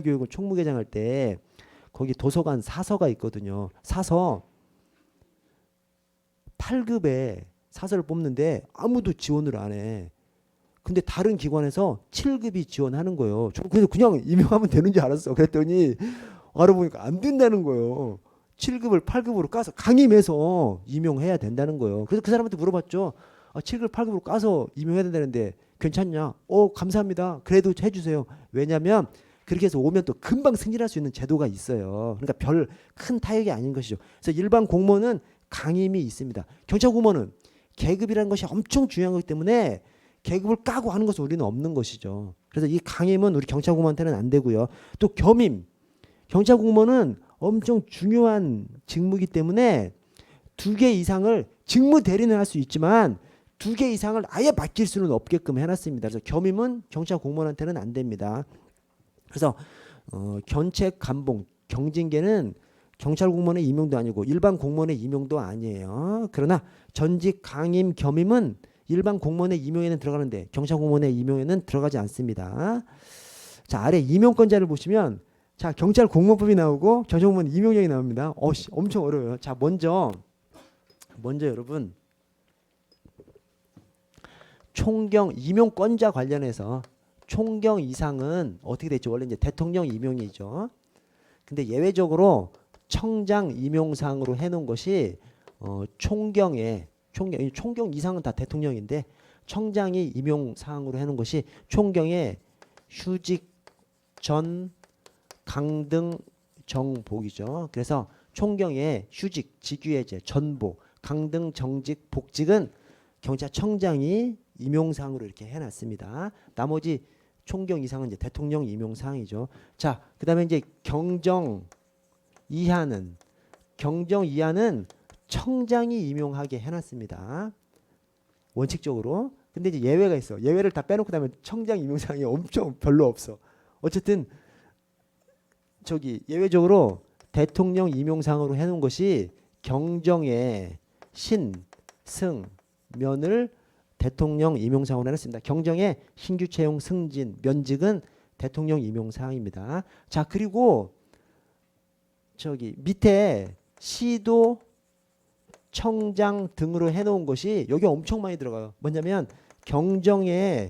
교육을 총무계장 할 때 거기 도서관 사서가 있거든요. 사서 8급에 사서를 뽑는데 아무도 지원을 안 해. 근데 다른 기관에서 7급이 지원하는 거예요. 그래서 그냥 임용하면 되는 줄 알았어. 그랬더니 알아보니까 안 된다는 거예요. 7급을 8급으로 까서 강임해서 임용해야 된다는 거예요. 그래서 그 사람한테 물어봤죠. 7급, 8급으로 까서 임용해야 된다는데 괜찮냐? 감사합니다. 그래도 해주세요. 왜냐하면 그렇게 해서 오면 또 금방 승진할 수 있는 제도가 있어요. 그러니까 별 큰 타격이 아닌 것이죠. 그래서 일반 공무원은 강임이 있습니다. 경찰 공무원은 계급이라는 것이 엄청 중요한 거기 때문에 계급을 까고 하는 것은 우리는 없는 것이죠. 그래서 이 강임은 우리 경찰 공무원한테는 안 되고요. 또 겸임. 경찰 공무원은 엄청 중요한 직무이기 때문에 2개 이상을 직무 대리는 할 수 있지만 2개 이상을 아예 맡길 수는 없게끔 해놨습니다. 그래서 겸임은 경찰 공무원한테는 안 됩니다. 그래서 견책, 감봉, 경징계는 경찰 공무원의 임용도 아니고 일반 공무원의 임용도 아니에요. 그러나 전직, 강임, 겸임은 일반 공무원의 임용에는 들어가는데 경찰 공무원의 임용에는 들어가지 않습니다. 자, 아래 임용권자를 보시면, 자, 경찰 공무원법이 나오고 경찰 공무원 임용령이 나옵니다. 엄청 어려워요. 자, 먼저 여러분 총경 임용권자 관련해서 총경 이상은 어떻게 됐죠? 원래 이제 대통령 임용이죠. 근데 예외적으로 청장 임용사항으로 해놓은 것이 총경 이상은 다 대통령인데 청장이 임용사항으로 해놓은 것이 총경의 휴직 전 강등 정복이죠. 그래서 총경의 휴직, 직위해제, 전복, 강등, 정직, 복직은 경찰청장이 임용사항으로 이렇게 해놨습니다. 나머지 총경 이상은 이제 대통령 임용사항이죠. 자, 그다음에 이제 경정 이하는 청장이 임용하게 해놨습니다. 원칙적으로. 근데 이제 예외가 있어. 예외를 다 빼놓고 나면 청장 임용사항이 엄청 별로 없어. 어쨌든 예외적으로 대통령 임용상으로 해놓은 것이 경정의 신, 승, 면을 대통령 임용상으로 해놨습니다. 경정의 신규 채용, 승진, 면직은 대통령 임용사항입니다. 자, 그리고 밑에 시도, 청장 등으로 해놓은 것이 여기 엄청 많이 들어가요. 뭐냐면 경정의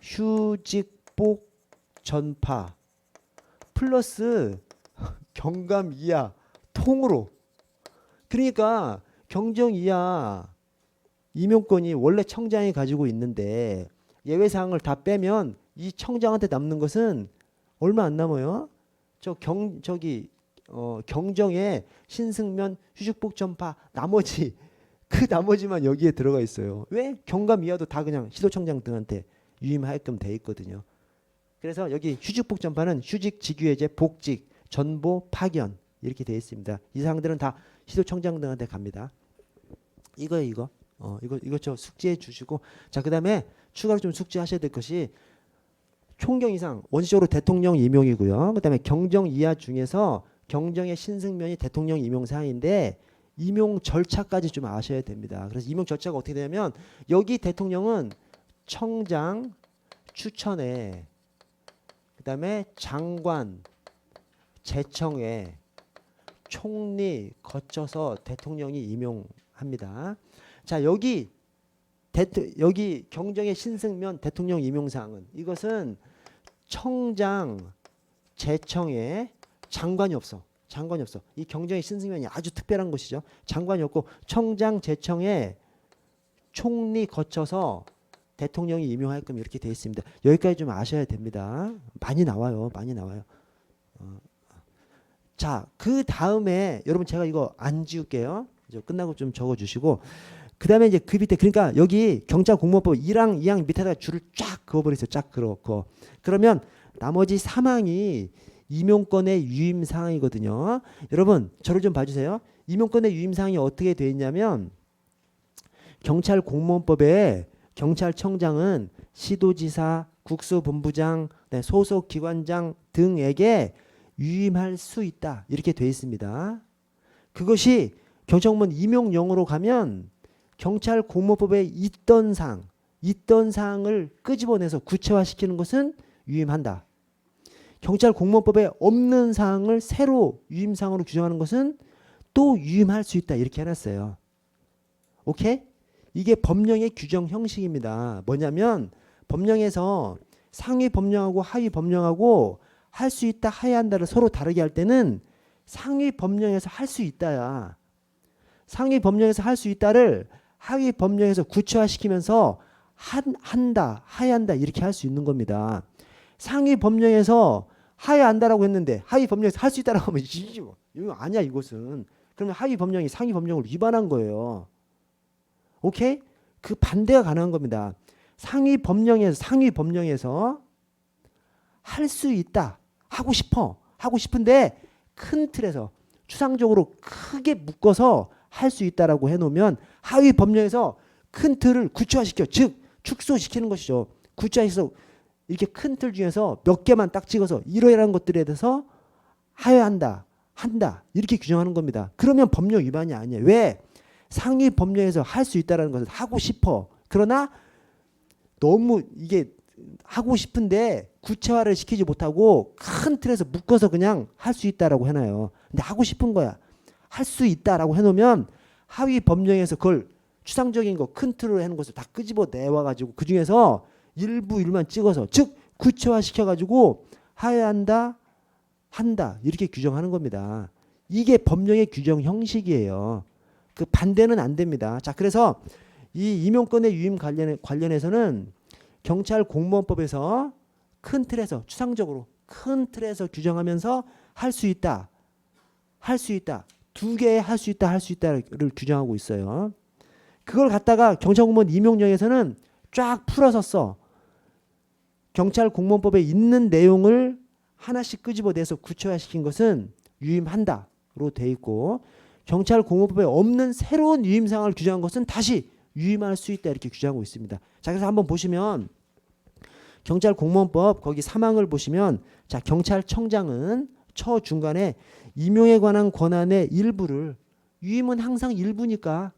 휴직복 전파 플러스 경감 이하 통으로. 그러니까 경정 이하 임용권이 원래 청장이 가지고 있는데 예외사항을 다 빼면 이 청장한테 남는 것은 얼마 안 남아요. 경정의 신승면 휴직복 전파 그 나머지만 여기에 들어가 있어요. 왜? 경감 이하도 다 그냥 시도청장 등한테 유임하게끔 돼 있거든요. 그래서 여기 휴직복 전파는 휴직, 직위해제, 복직, 전보, 파견 이렇게 되어 있습니다. 이 사항들은 다 시도청장 등한테 갑니다. 이거 저 숙지해 주시고, 자, 그다음에 추가로 좀 숙지하셔야 될 것이 총경 이상 원칙적으로 대통령 임용이고요. 그다음에 경정 이하 중에서 경정의 신승면이 대통령 임용 사항인데 임용 절차까지 좀 아셔야 됩니다. 그래서 임용 절차가 어떻게 되냐면 여기 대통령은 청장 추천에, 그다음에 장관 제청에, 총리 거쳐서 대통령이 임용합니다. 자, 여기 경정의 신승면 대통령 임용사항은 이것은 청장 제청에 장관이 없어. 이 경정의 신승면이 아주 특별한 것이죠. 장관이 없고 청장 제청에 총리 거쳐서 대통령이 임용하게끔 이렇게 되어 있습니다. 여기까지 좀 아셔야 됩니다. 많이 나와요. 자, 그 다음에 여러분 제가 이거 안 지울게요. 이제 끝나고 좀 적어주시고, 그 다음에 이제 그 밑에, 그러니까 여기 경찰공무원법 1항, 2항 밑에다가 줄을 쫙 그어버리세요. 쫙 그어. 그러면 나머지 3항이 임용권의 유임사항이거든요. 여러분 저를 좀 봐주세요. 임용권의 유임사항이 어떻게 되어 있냐면 경찰공무원법에 경찰청장은 시도지사, 국수본부장, 소속기관장 등에게 유임할 수 있다 이렇게 되어 있습니다. 그것이 경찰공무원 임용령으로 가면 경찰공무원법에 있던 사항을 끄집어내서 구체화시키는 것은 유임한다. 경찰공무원법에 없는 사항을 새로 유임사항으로 규정하는 것은 또 유임할 수 있다 이렇게 해놨어요. 오케이? 이게 법령의 규정 형식입니다. 뭐냐면 법령에서 상위 법령하고 하위 법령하고 할 수 있다, 해야 한다를 서로 다르게 할 때는 상위 법령에서 할 수 있다야. 상위 법령에서 할 수 있다를 하위 법령에서 구체화시키면서 한다, 해야 한다 이렇게 할 수 있는 겁니다. 상위 법령에서 해야 한다라고 했는데 하위 법령에서 할 수 있다라고 하면 이거 아니야 이것은. 그러면 하위 법령이 상위 법령을 위반한 거예요. 오케이? 그 반대가 가능한 겁니다. 상위 법령에서 할 수 있다, 하고 싶은데 큰 틀에서 추상적으로 크게 묶어서 할 수 있다라고 해놓으면 하위 법령에서 큰 틀을 구체화시켜, 즉 축소시키는 것이죠. 구체화해서 이렇게 큰 틀 중에서 몇 개만 딱 찍어서 이러이러한 것들에 대해서 해야 한다 이렇게 규정하는 겁니다. 그러면 법령 위반이 아니에요. 왜? 상위 법령에서 할 수 있다라는 것은 하고 싶어. 그러나 너무 이게 하고 싶은데 구체화를 시키지 못하고 큰 틀에서 묶어서 그냥 할 수 있다라고 해놔요. 근데 하고 싶은 거야. 할 수 있다라고 해놓으면 하위 법령에서 그걸 추상적인 거 큰 틀로 해놓은 것을 다 끄집어 내와가지고 그 중에서 일부만 찍어서, 즉 구체화 시켜가지고 해야 한다, 한다 이렇게 규정하는 겁니다. 이게 법령의 규정 형식이에요. 그 반대는 안 됩니다. 자, 그래서 이 임용권의 유임 관련해서는 경찰 공무원법에서 큰 틀에서 추상적으로 큰 틀에서 규정하면서 할 수 있다. 할 수 있다. 두 개의 할 수 있다. 할 수 있다를 규정하고 있어요. 그걸 갖다가 경찰 공무원 임용령에서는 쫙 풀어서 써. 경찰 공무원법에 있는 내용을 하나씩 끄집어내서 구체화시킨 것은 유임한다로 돼 있고 경찰 공무원법에 없는 새로운 유임 사항을 규정한 것은 다시 유임할 수 있다 이렇게 규정하고 있습니다. 자, 그래서 한번 보시면 경찰 공무원법 거기 3항을 보시면 자, 경찰청장은 처 중간에 임용에 관한 권한의 일부를 유임은 항상 일부니까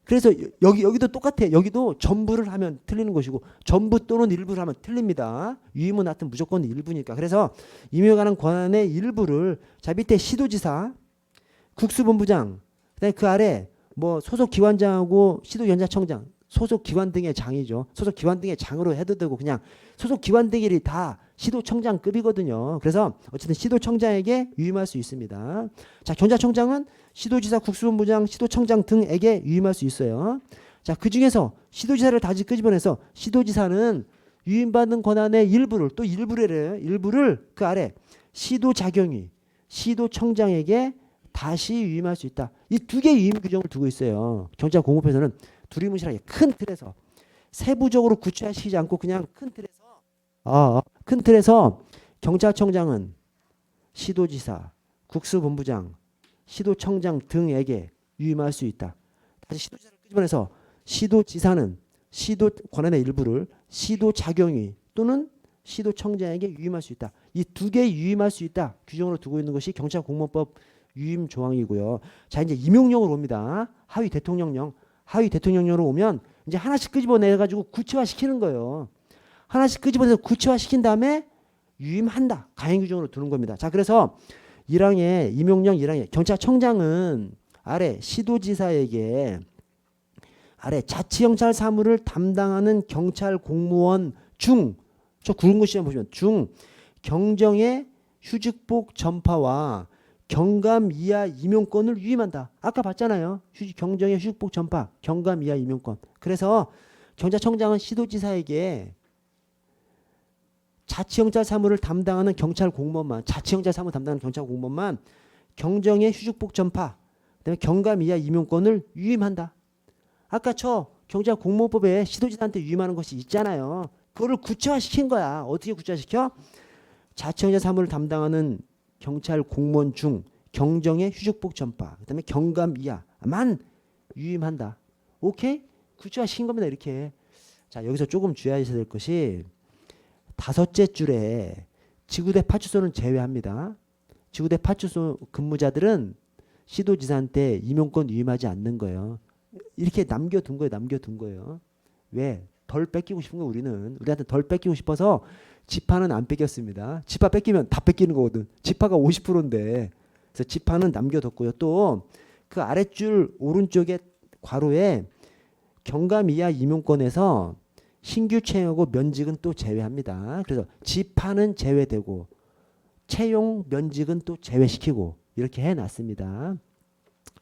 그래서 여기도 똑같아. 여기도 전부를 하면 틀리는 것이고 전부 또는 일부를 하면 틀립니다. 유임은 하여튼 무조건 일부니까. 그래서 임용에 관한 권한의 일부를 자 밑에 시도지사, 국수본부장, 그다음에 그 아래 뭐 소속 기관장하고 시도연자청장, 소속 기관 등의 장이죠. 소속 기관 등의 장으로 해도 되고 그냥 소속 기관 등이 다 시도청장급이거든요. 그래서 어쨌든 시도청장에게 유임할 수 있습니다. 자, 경찰청장은 시도지사, 국수본부장, 시도청장 등에게 유임할 수 있어요. 자, 그 중에서 시도지사를 다시 끄집어내서 시도지사는 유임받는 권한의 일부를 또 일부를 그 아래 시도자경위, 시도청장에게 다시 유임할 수 있다. 이 두 개의 유임 규정을 두고 있어요. 경찰공무법에서는 두리뭉실하게 큰 틀에서 세부적으로 구체화시키지 않고 그냥 큰 틀에서 경찰청장은 시도지사, 국수본부장, 시도청장 등에게 유임할 수 있다. 다시 시도지사를 끄집어내서 시도지사는 시도 권한의 일부를 시도자경위 또는 시도청장에게 유임할 수 있다. 이 두 개 유임할 수 있다. 규정으로 두고 있는 것이 경찰공무원법 유임 조항이고요. 자, 이제 임용령으로 옵니다. 하위 대통령령으로 오면 이제 하나씩 끄집어내 가지고 구체화시키는 거예요. 하나씩 끄집어내서 구체화시킨 다음에 유임한다. 가행 규정으로 두는 겁니다. 자, 그래서 1항에 임용령 1항에 경찰청장은 아래 시도지사에게 아래 자치경찰 사무를 담당하는 경찰 공무원 중 저 굵은 거 시험 보시면 중 경정의 휴직복 전파와 경감 이하 임용권을 유임한다. 아까 봤잖아요. 경정의 휴직복 전파, 경감 이하 임용권. 그래서 경찰청장은 시도지사에게 자치경찰 사무를 담당하는 경찰 공무원만, 자치경찰 사무 담당하는 경찰 공무원만 경정의 휴직복 전파, 그다음에 경감 이하 임용권을 유임한다. 아까 저 경찰 공무원법에 시도지사한테 유임하는 것이 있잖아요. 그거를 구체화시킨 거야. 어떻게 구체화시켜? 자치경찰 사무를 담당하는 경찰 공무원 중 경정의 휴직복 전파, 그다음에 경감 이하만 유임한다. 오케이? 구체화시킨 겁니다. 이렇게. 자, 여기서 조금 주의하셔야 될 것이 5째 줄에 지구대 파출소는 제외합니다. 지구대 파출소 근무자들은 시도지사한테 임용권 유임하지 않는 거예요. 이렇게 남겨둔 거예요. 왜? 덜 뺏기고 싶은 거 우리한테 덜 뺏기고 싶어서 지파는 안 뺏겼습니다. 지파 뺏기면 다 뺏기는 거거든. 지파가 50%인데. 그래서 지파는 남겨뒀고요. 또 그 아랫줄 오른쪽에 괄호에 경감 이하 임용권에서 신규 채용하고 면직은 또 제외합니다. 그래서 지파는 제외되고 채용 면직은 또 제외시키고 이렇게 해놨습니다.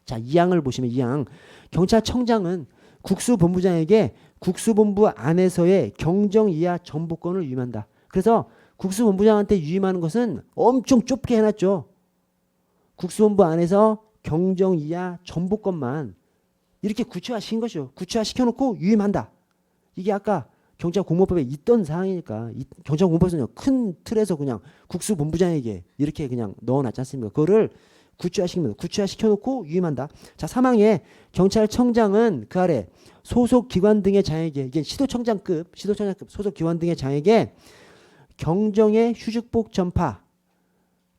자, 2항을 보시면 2항 경찰청장은 국수본부장에게 국수본부 안에서의 경정 이하 전부권을 유임한다. 그래서 국수본부장한테 유임하는 것은 엄청 좁게 해놨죠. 국수본부 안에서 경정 이하 전부권만 이렇게 구체화시킨 것이죠. 구체화시켜놓고 유임한다. 이게 아까 경찰공무법에 있던 사항이니까 경찰공무법에서는 큰 틀에서 그냥 국수본부장에게 이렇게 그냥 넣어놨지 않습니까? 그거를 구체화시킵니다. 구체화시켜놓고 유임한다. 자, 3항에 경찰청장은 그 아래 소속 기관 등의 장에게 이게 시도청장급 소속 기관 등의 장에게 경정의 휴직복 전파,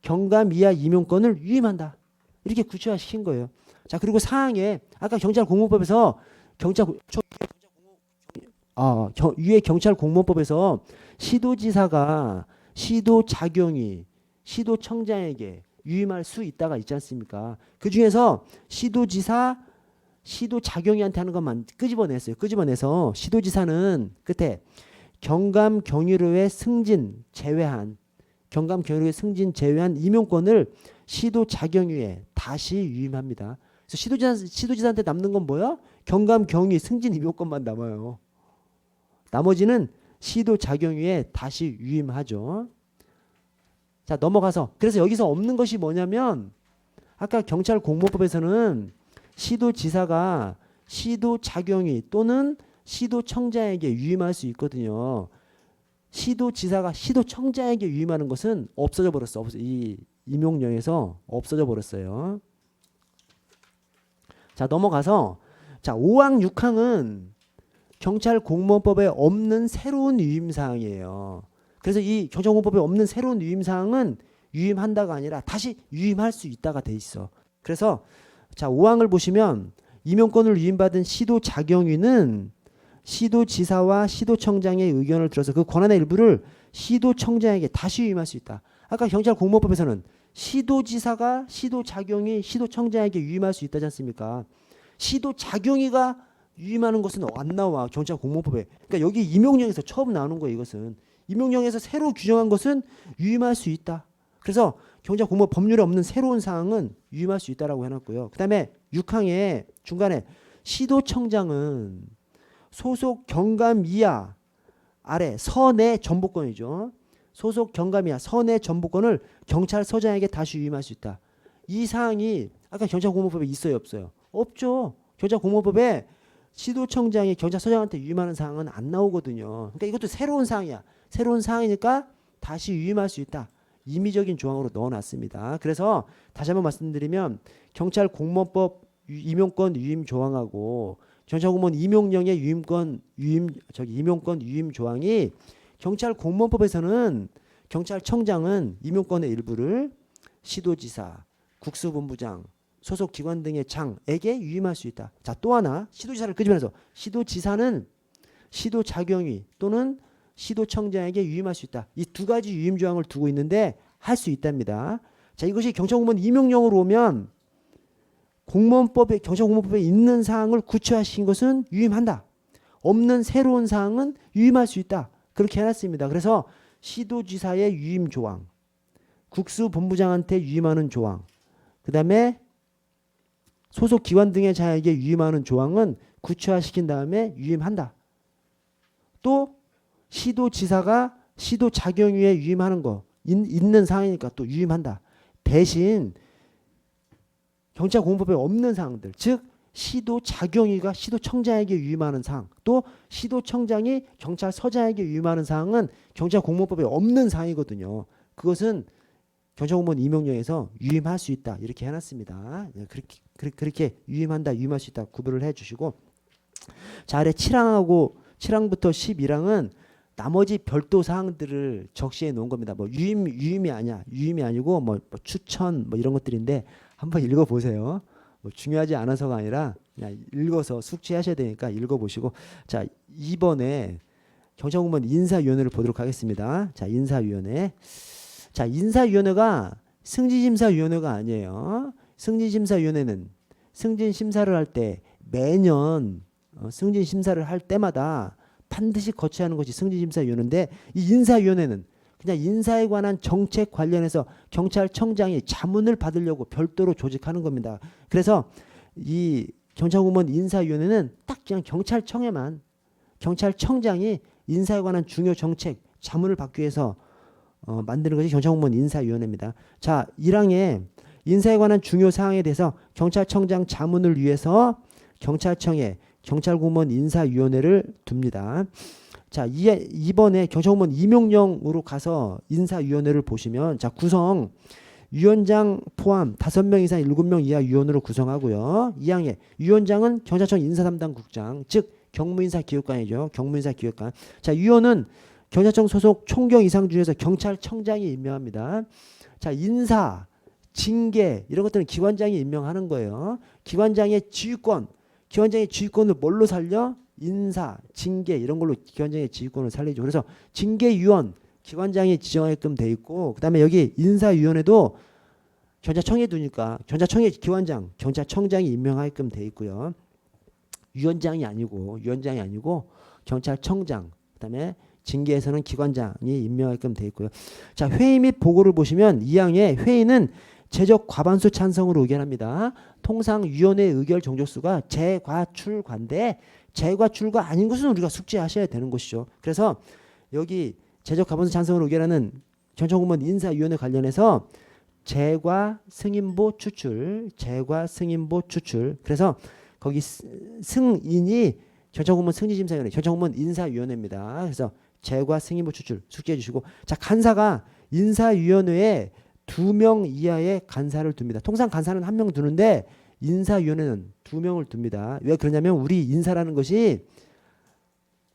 경감 이하 임용권을 유임한다. 이렇게 구체화시킨 거예요. 자, 그리고 4항에 아까 경찰공무법에서 위에 경찰공무법에서 시도지사가 시도자경위, 시도청장에게 유임할 수 있다가 있지 않습니까? 그 중에서 시도지사, 시도자경위한테 하는 것만 끄집어냈어요. 끄집어내서 시도지사는 끝에 경감 경위로의 승진 제외한 경감 경력의 승진 제외한 임용권을 시도자경위에 다시 유임합니다. 그래서 시도지사한테 남는 건 뭐야? 경감 경위 승진 임용권만 남아요. 나머지는 시도자경위에 다시 유임하죠. 자, 넘어가서 그래서 여기서 없는 것이 뭐냐면 아까 경찰공모법에서는 시도지사가 시도자경위 또는 시도청장에게 유임할 수 있거든요. 시도지사가 시도청장에게 유임하는 것은 없어져 버렸어. 이 임용령에서 없어져 버렸어요. 자, 넘어가서 자, 5항 6항은 경찰공무원법에 없는 새로운 유임사항이에요. 그래서 이 경찰공무원법에 없는 새로운 유임사항은 유임한다가 아니라 다시 유임할 수 있다가 돼 있어. 그래서 자, 5항을 보시면 임용권을 유임받은 시도자경위는 시도지사와 시도청장의 의견을 들어서 그 권한의 일부를 시도청장에게 다시 유임할 수 있다. 아까 경찰공무원법에서는 시도지사가 시도자경위 시도청장에게 유임할 수 있다지 않습니까? 시도자경위가 유임하는 것은 안 나와 경찰공무원법에. 그러니까 여기 임용령에서 처음 나오는 거예요. 이것은 임용령에서 새로 규정한 것은 유임할 수 있다. 그래서 경찰공무원 법률에 없는 새로운 사항은 유임할 수 있다라고 해놨고요. 그 다음에 6항에 중간에 시도청장은 소속 경감 이하 아래 선의 전보권이죠. 소속 경감 이하 선의 전보권을 경찰서장에게 다시 유임할 수 있다. 이 사항이 아까 경찰공무원법에 있어요, 없어요? 없죠. 경찰공무원법에 시도청장이 경찰서장한테 유임하는 사항은 안 나오거든요. 그러니까 이것도 새로운 사항이야. 새로운 사항이니까 다시 유임할 수 있다. 임의적인 조항으로 넣어놨습니다. 그래서 다시 한번 말씀드리면 경찰공무원법 임용권 유임 조항하고 경찰공무원 임용령의 임용권 유임 조항이 경찰공무원법에서는 경찰청장은 임용권의 일부를 시도지사, 국수본부장, 소속 기관 등의 장에게 유임할 수 있다. 자, 또 하나 시도지사를 끄집어내서 시도지사는 시도자경위 또는 시도청장에게 유임할 수 있다. 이 두 가지 유임 조항을 두고 있는데 할 수 있답니다. 자, 이것이 경찰공무원 임용령으로 오면 경찰공무원법에 있는 사항을 구체화시킨 것은 유임한다. 없는 새로운 사항은 유임할 수 있다. 그렇게 해놨습니다. 그래서 시도지사의 유임 조항, 국수본부장한테 유임하는 조항, 그 다음에 소속 기관 등의 자에게 유임하는 조항은 구체화시킨 다음에 유임한다. 또 시도지사가 시도자경위에 유임하는 거 있는 사항이니까 또 유임한다. 대신 경찰공무법에 없는 사항들, 즉 시도자경위가 시도청장에게 유임하는 사항, 또 시도청장이 경찰서장에게 유임하는 사항은 경찰공무법에 없는 사항이거든요. 그것은 경찰공무원 임용령에서 유임할 수 있다. 이렇게 해놨습니다. 그렇게 유임한다, 유임할 수 있다 구별을 해주시고, 자, 아래 7항부터 11항은 나머지 별도 사항들을 적시해 놓은 겁니다. 뭐 유임이 아니고 뭐 추천 뭐 이런 것들인데 한번 읽어보세요. 뭐 중요하지 않아서가 아니라 그냥 읽어서 숙지하셔야 되니까 읽어보시고, 자, 2번에 경찰공무원 인사위원회를 보도록 하겠습니다. 자, 인사위원회. 자, 인사위원회가 승진심사위원회가 아니에요. 승진심사위원회는 승진심사를 할 때 매년 승진심사를 할 때마다 반드시 거쳐야 하는 것이 승진심사위원회인데, 이 인사위원회는 그냥 인사에 관한 정책 관련해서 경찰청장이 자문을 받으려고 별도로 조직하는 겁니다. 그래서 이 경찰공무원 인사위원회는 딱 그냥 경찰청장이 인사에 관한 중요 정책 자문을 받기 위해서 만드는 것이 경찰공무원 인사위원회입니다. 자, 1항에 인사에 관한 중요 사항에 대해서 경찰청장 자문을 위해서 경찰청에 경찰공무원 인사위원회를 둡니다. 자, 이번에 경찰공무원 임용령으로 가서 인사위원회를 보시면, 자, 구성 위원장 포함 5명 이상 7명 이하 위원으로 구성하고요. 2항에 위원장은 경찰청 인사담당국장, 즉 경무인사기획관이죠. 경무인사기획관. 자, 위원은 경찰청 소속 총경 이상 중에서 경찰청장이 임명합니다. 자, 인사, 징계 이런 것들은 기관장이 임명하는 거예요. 기관장의 지휘권을 뭘로 살려? 인사, 징계 이런 걸로 기관장의 지휘권을 살리죠. 그래서 징계위원 기관장이 지정하게끔 돼 있고, 그 다음에 여기 인사위원회도 경찰청에 두니까 경찰청의 기관장, 경찰청장이 임명하게끔 돼 있고요. 위원장이 아니고 경찰청장, 그 다음에 징계에서는 기관장이 임명하게끔 돼 있고요. 자, 회의 및 보고를 보시면 2항에 회의는 제적 과반수 찬성으로 의결합니다. 통상 위원회 의결 정족수가 재과출과인데 재과출과 아닌 것은 우리가 숙지하셔야 되는 것이죠. 그래서 여기 제적 과반수 찬성으로 의결하는 경찰공무원 인사위원회 관련해서 재과 승인보 추출, 재과 승인보 추출. 그래서 거기 승인이 경찰공무원 승진심사위원회, 경찰공무원 인사위원회입니다. 그래서 재과 승인보 추출 숙지해 주시고, 자, 간사가 인사위원회에 2명 이하의 간사를 둡니다. 통상 간사는 1명 두는데 인사위원회는 2명을 둡니다. 왜 그러냐면 우리 인사라는 것이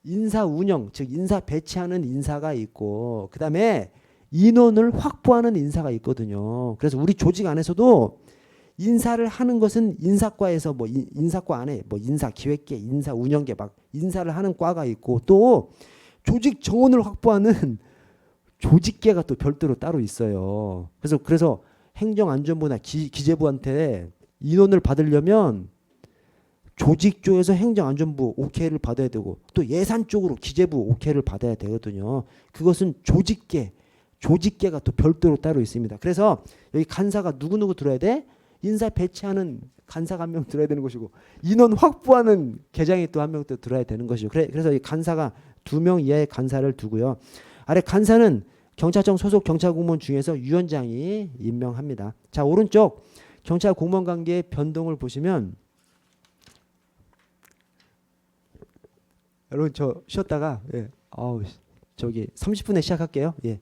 인사 운영, 즉 인사 배치하는 인사가 있고 그 다음에 인원을 확보하는 인사가 있거든요. 그래서 우리 조직 안에서도 인사를 하는 것은 인사과에서 뭐 인사과 안에 뭐 인사기획계, 인사운영계 막 인사를 하는 과가 있고 또 조직 정원을 확보하는 조직계가 또 별도로 따로 있어요. 그래서 행정안전부나 기재부한테 인원을 받으려면 조직 쪽에서 행정안전부 오케이를 받아야 되고 또 예산 쪽으로 기재부 오케이를 받아야 되거든요. 그것은 조직계가 또 별도로 따로 있습니다. 그래서 여기 간사가 누구누구 들어야 돼? 인사 배치하는 간사가 1명 들어야 되는 것이고 인원 확보하는 계장이 또 1명 또 들어야 되는 것이죠. 그래서 이 간사가 2명 이하의 간사를 두고요. 아래 간사는 경찰청 소속 경찰공무원 중에서 위원장이 임명합니다. 자, 오른쪽 경찰 공무원 관계의 변동을 보시면 여러분 저 쉬었다가 저기 30분에 시작할게요. 예.